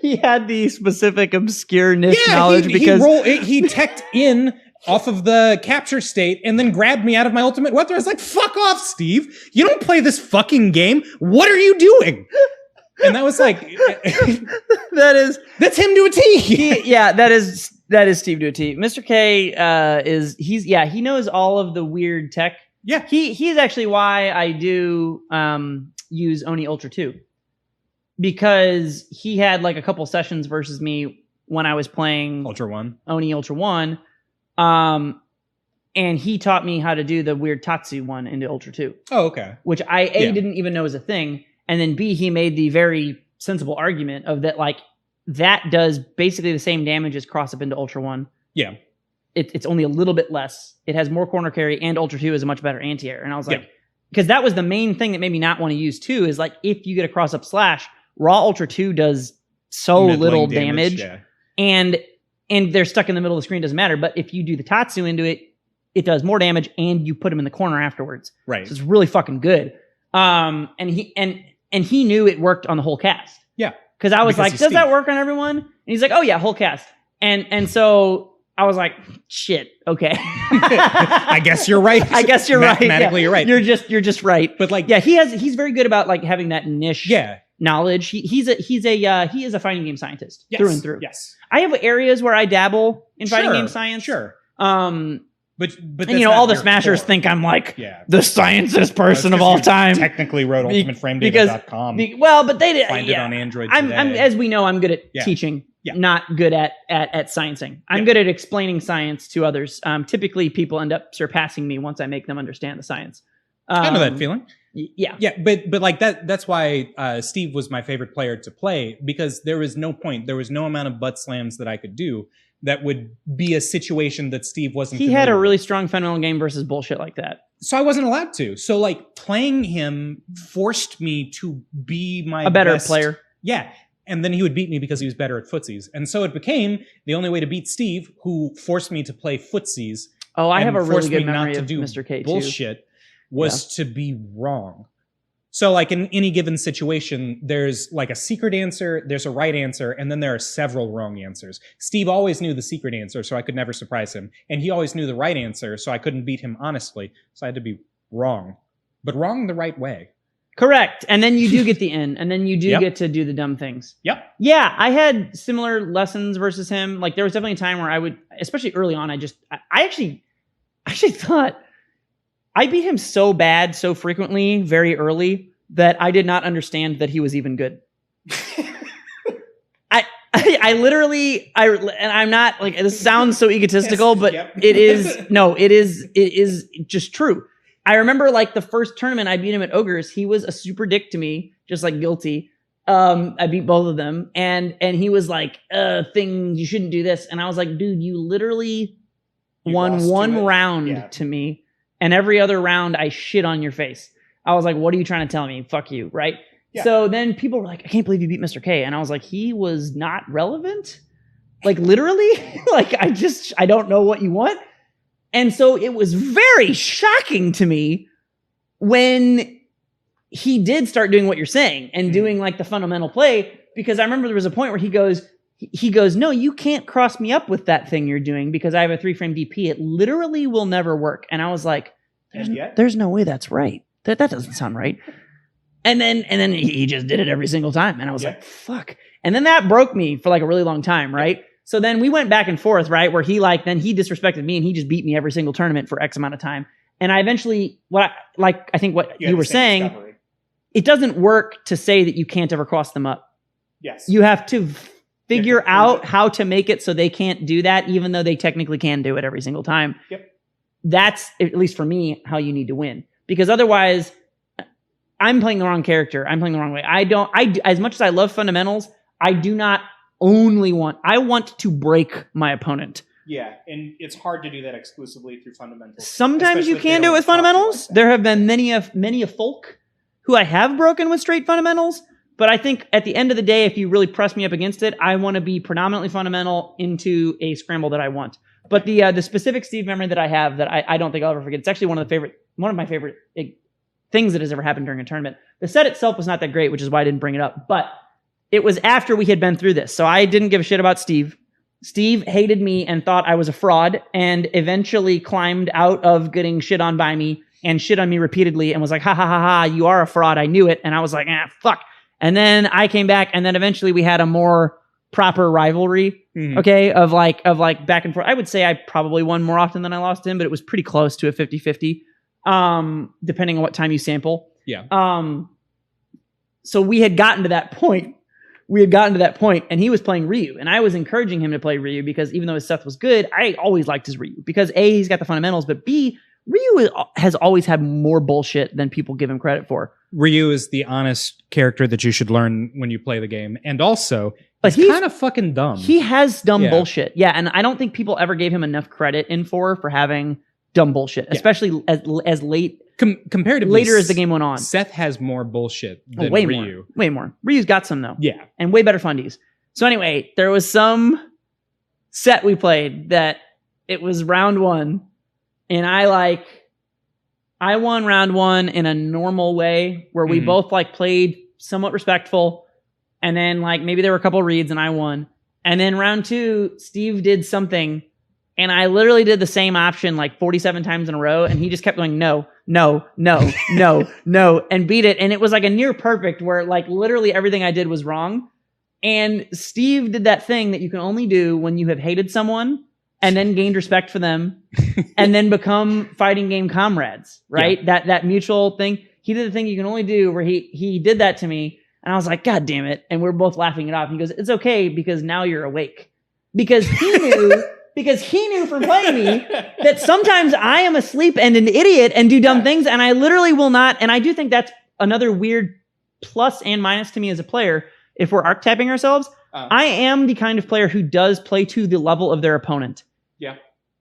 He had the specific obscure niche knowledge because he teched in off of the capture state and then grabbed me out of my ultimate web throw. I was like, fuck off, Steve. You don't play this fucking game. What are you doing? And that was like, that's him to a T. That is Steve to a T. Mr. K he knows all of the weird tech. Yeah. He's actually why I do use Oni Ultra 2. Because he had like a couple sessions versus me when I was playing Ultra 1. Oni Ultra 1. And he taught me how to do the weird Tatsu one into Ultra 2. Oh, okay. Which I didn't even know was a thing. And then B, he made the very sensible argument of that, like, that does basically the same damage as cross up into Ultra 1. Yeah. It's only a little bit less. It has more corner carry, and Ultra 2 is a much better anti-air. And I was like, because that was the main thing that made me not want to use 2 is like, if you get a cross up slash, raw Ultra 2 does so little damage. And they're stuck in the middle of the screen, doesn't matter. But if you do the Tatsu into it, it does more damage, and you put him in the corner afterwards. Right. So it's really fucking good. And he knew it worked on the whole cast. Yeah. Because I was like, does that work on everyone? And he's like, oh yeah, whole cast. And so I was like, shit, okay. I guess you're right. Mathematically, you're right. You're just right. But like, he's very good about like having that niche knowledge. He is a fighting game scientist through and through. Yes. I have areas where I dabble in fighting game science. Sure. But and, all the smashers think I'm like the scientist person of all time. Technically wrote ultimateframedata.com. But they did find it on Android today. I'm as we know, I'm good at teaching, not good at sciencing. I'm good at explaining science to others. Typically, people end up surpassing me once I make them understand the science. I know that feeling. Yeah. But like that's why Steve was my favorite player to play, because there was no point. There was no amount of butt slams that I could do that would be a situation that Steve wasn't. He had a really strong fundamental game versus bullshit like that. So I wasn't allowed to. So like playing him forced me to be a better best player. Yeah. And then he would beat me because he was better at footsies. And so it became the only way to beat Steve, who forced me to play footsies. Oh, I have a really good memory of do Mr. K bullshit was to be wrong. So like in any given situation, there's like a secret answer, there's a right answer, and then there are several wrong answers. Steve always knew the secret answer, so I could never surprise him. And he always knew the right answer, so I couldn't beat him honestly. So I had to be wrong. But wrong the right way. Correct. And then you do get the in, and then you do get to do the dumb things. Yep. Yeah, I had similar lessons versus him. Like there was definitely a time where I would, especially early on, I actually thought I beat him so bad, so frequently, very early, that I did not understand that he was even good. I literally, and I'm not like, this sounds so egotistical, but it is just true. I remember like the first tournament I beat him at Ogres, he was a super dick to me, just like guilty. I beat both of them, and he was like, thing, you shouldn't do this. And I was like, dude, you literally won one round to me, and every other round I shit on your face. I was like, what are you trying to tell me? Fuck you, right? Yeah. So then people were like, I can't believe you beat Mr. K. And I was like, he was not relevant? Like literally? Like I don't know what you want. And so it was very shocking to me when he did start doing what you're saying and doing like the fundamental play, because I remember there was a point where he goes, no, you can't cross me up with that thing you're doing because I have a 3-frame DP. It literally will never work. And I was like, there's no way that's right. That doesn't sound right. And then he just did it every single time. And I was like, fuck. And then that broke me for like a really long time, right? So then we went back and forth, right? Where he disrespected me and he just beat me every single tournament for X amount of time. And I eventually, I think what you were saying, discovery. It doesn't work to say that you can't ever cross them up. Yes. You have to figure out how to make it so they can't do that, even though they technically can do it every single time. Yep. That's, at least for me, how you need to win. Because otherwise, I'm playing the wrong character. I'm playing the wrong way. As much as I love fundamentals, I do not I want to break my opponent. Yeah, and it's hard to do that exclusively through fundamentals. Sometimes you can do it with fundamentals. There have been many a folk who I have broken with straight fundamentals, but I think at the end of the day, if you really press me up against it, I want to be predominantly fundamental into a scramble that I want. But the specific Steve memory that I have that I don't think I'll ever forget, it's actually one of my favorite things that has ever happened during a tournament. The set itself was not that great, which is why I didn't bring it up, but it was after we had been through this. So I didn't give a shit about Steve. Steve hated me and thought I was a fraud and eventually climbed out of getting shit on by me and shit on me repeatedly and was like, ha ha ha ha, you are a fraud. I knew it. And I was like, fuck. And then I came back and then eventually we had a more proper rivalry, okay, of like back and forth. I would say I probably won more often than I lost him, but it was pretty close to a 50-50, depending on what time you sample. Yeah. So we had gotten to that point. And he was playing Ryu, and I was encouraging him to play Ryu because even though his stuff was good, I always liked his Ryu because A, he's got the fundamentals, but B, Ryu has always had more bullshit than people give him credit for. Ryu is the honest character that you should learn when you play the game. And also, he's kind of fucking dumb. He has dumb bullshit. Yeah, and I don't think people ever gave him enough credit for having dumb bullshit, especially as late comparatively later as the game went on. Seth has more bullshit than Ryu. Way more. Ryu's got some though. Yeah. And way better fundies. So anyway, there was some set we played that it was round one, and I won round one in a normal way where we both played somewhat respectful, and then maybe there were a couple reads and I won. And then round two, Steve did something, and I literally did the same option 47 times in a row, and he just kept going, no, no, no, no, no, and beat it. And it was like a near perfect where literally everything I did was wrong. And Steve did that thing that you can only do when you have hated someone and then gained respect for them and then become fighting game comrades, right? Yeah. That mutual thing. He did the thing you can only do where he did that to me, and I was like, God damn it. And we're both laughing it off. And he goes, it's okay because now you're awake. Because he knew from playing me that sometimes I am asleep and an idiot and do dumb things, and I literally will not. And I do think that's another weird plus and minus to me as a player. If we're archetyping ourselves, I am the kind of player who does play to the level of their opponent. Yeah.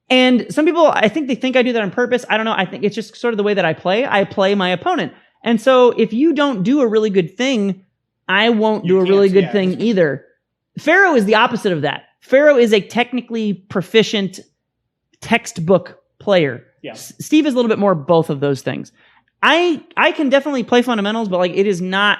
And some people, I think I do that on purpose. I don't know. I think it's just sort of the way that I play. I play my opponent. And so if you don't do a really good thing, I won't do a really good thing either. Pharaoh is the opposite of that. Pharaoh is a technically proficient textbook player. Yeah. Steve is a little bit more both of those things. I can definitely play fundamentals, but like it is not,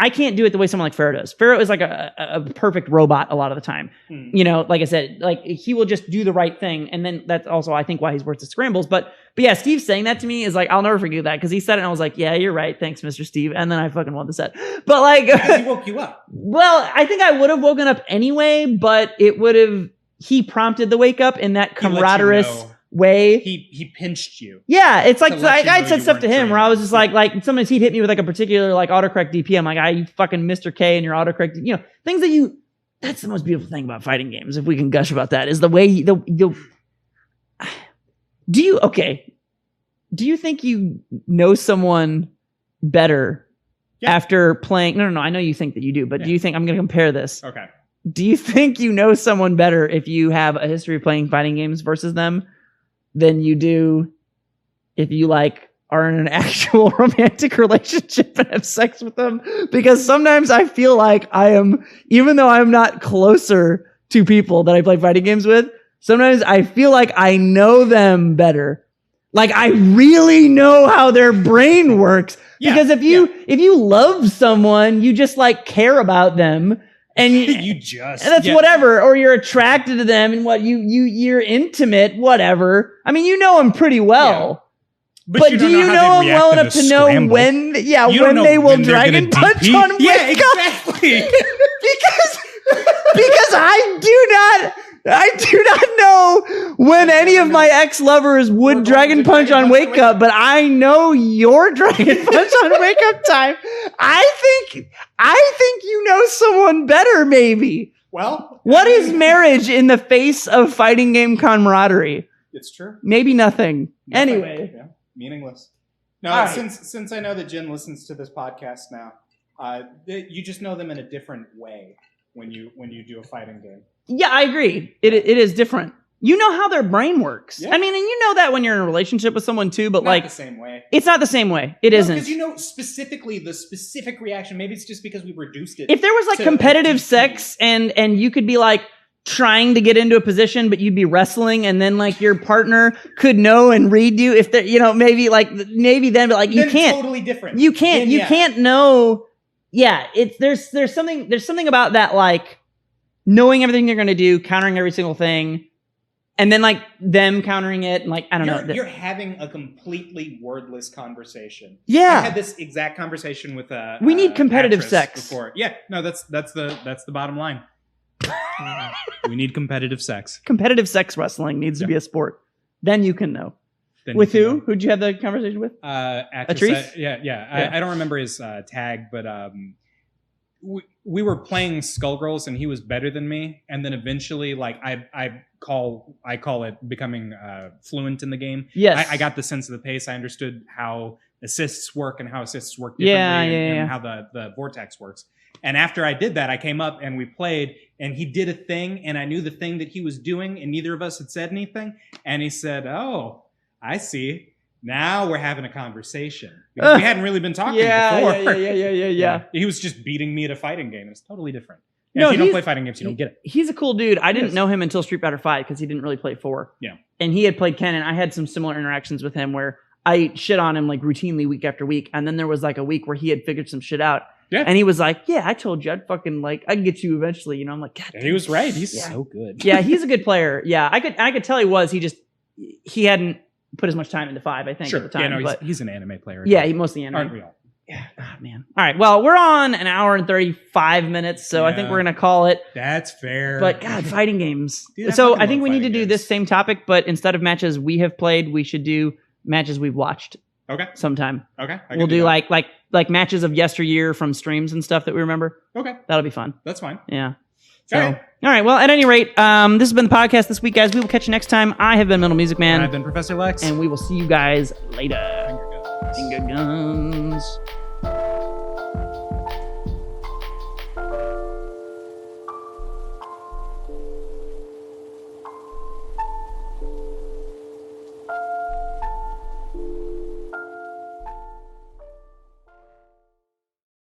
I can't do it the way someone like Pharaoh does. Pharaoh is like a perfect robot a lot of the time. You know, like I said, like he will just do the right thing. And then that's also, I think, why he's worth the scrambles. But yeah, Steve saying that to me is like, I'll never forget that because he said it and I was like, yeah, you're right. Thanks, Mr. Steve. And then I fucking won the set. But like, because he woke you up. Well, I think I would have woken up anyway, but he prompted the wake up in that camaraderie way. He pinched you. Yeah, it's like I said stuff to him where I was just like sometimes he'd hit me with like a particular like autocorrect DP. I'm like, you fucking Mr. K and your autocorrect, you know, things that that's the most beautiful thing about fighting games, if we can gush about that, is the way do you think you know someone better after playing? No, I know you think that you do, but do you think, I'm going to compare this. Okay. Do you think you know someone better if you have a history of playing fighting games versus them than you do if you like are in an actual romantic relationship and have sex with them? Because sometimes I feel like I am, even though I'm not closer to people that I play fighting games with, sometimes I feel like I know them better. Like I really know how their brain works. Because if you love someone, you just like care about them. And that's whatever, or you're attracted to them, and you're intimate, whatever. I mean, you know them pretty well, but do you know them well enough to know when they will dragon punch on wake up? Exactly. because I do not know when any of my ex-lovers would dragon punch on wake up, but I know your dragon punch on wake up time. I think you know someone better, maybe. Well, what is marriage in the face of fighting game camaraderie? It's true. Maybe nothing. Anyway. Yeah, meaningless. No, since I know that Jen listens to this podcast now, you just know them in a different way when you do a fighting game. Yeah, I agree. It is different. You know how their brain works. Yeah. I mean, and you know that when you're in a relationship with someone too, but not the same way. It's not the same way. It isn't. Because you know specifically the specific reaction. Maybe it's just because we've reduced it. If there was like competitive sex and you could be like trying to get into a position, but you'd be wrestling, and then like your partner could know and read you. If they're, maybe then, but like you can't. Totally different. You can't know. Yeah, there's something about that, like knowing everything they're going to do, countering every single thing, and then like them countering it, and like I don't know. You're having a completely wordless conversation. Yeah, I had this exact conversation with we need competitive sex before. Yeah, no, that's the bottom line. We need competitive sex. Competitive sex wrestling needs to be a sport. Then you can know. With who? Know. Who'd you have the conversation with? Atrice? Yeah. I don't remember his tag, but we were playing Skullgirls, and he was better than me. And then eventually, like I call it becoming fluent in the game. Yes, I got the sense of the pace. I understood how assists work and how assists work differently, and how the vortex works. And after I did that, I came up and we played, and he did a thing, and I knew the thing that he was doing, and neither of us had said anything. And he said, "Oh, I see. Now we're having a conversation." Because we hadn't really been talking before. Yeah. He was just beating me at a fighting game. It's totally different. And if you don't play fighting games, you don't get it. He's a cool dude. I didn't know him until Street Fighter V because he didn't really play 4. Yeah. And he had played Ken, and I had some similar interactions with him where I shit on him like routinely week after week. And then there was like a week where he had figured some shit out. Yeah. And he was like, "Yeah, I told you I'd fucking like I can get you eventually." You know, I'm like, "God." And he was right. He's so good. Yeah, he's a good player. Yeah, I could tell he was. He hadn't put as much time into 5, I think, at the time. Yeah, no, he's an anime player. Yeah, he mostly anime. Aren't we all? Yeah. Oh, man. All right. Well, we're on an hour and 35 minutes, so I think we're going to call it. That's fair. But God, fighting games. Dude, so I think we need to do this same topic, but instead of matches we have played, we should do matches we've watched. Okay. Sometime. Okay. We'll do like matches of yesteryear from streams and stuff that we remember. Okay. That'll be fun. That's fine. Yeah. So, all right. Well, at any rate, this has been the podcast this week, guys. We will catch you next time. I have been MetalMusicMan. And I've been Professor Lex. And we will see you guys later. Finger guns.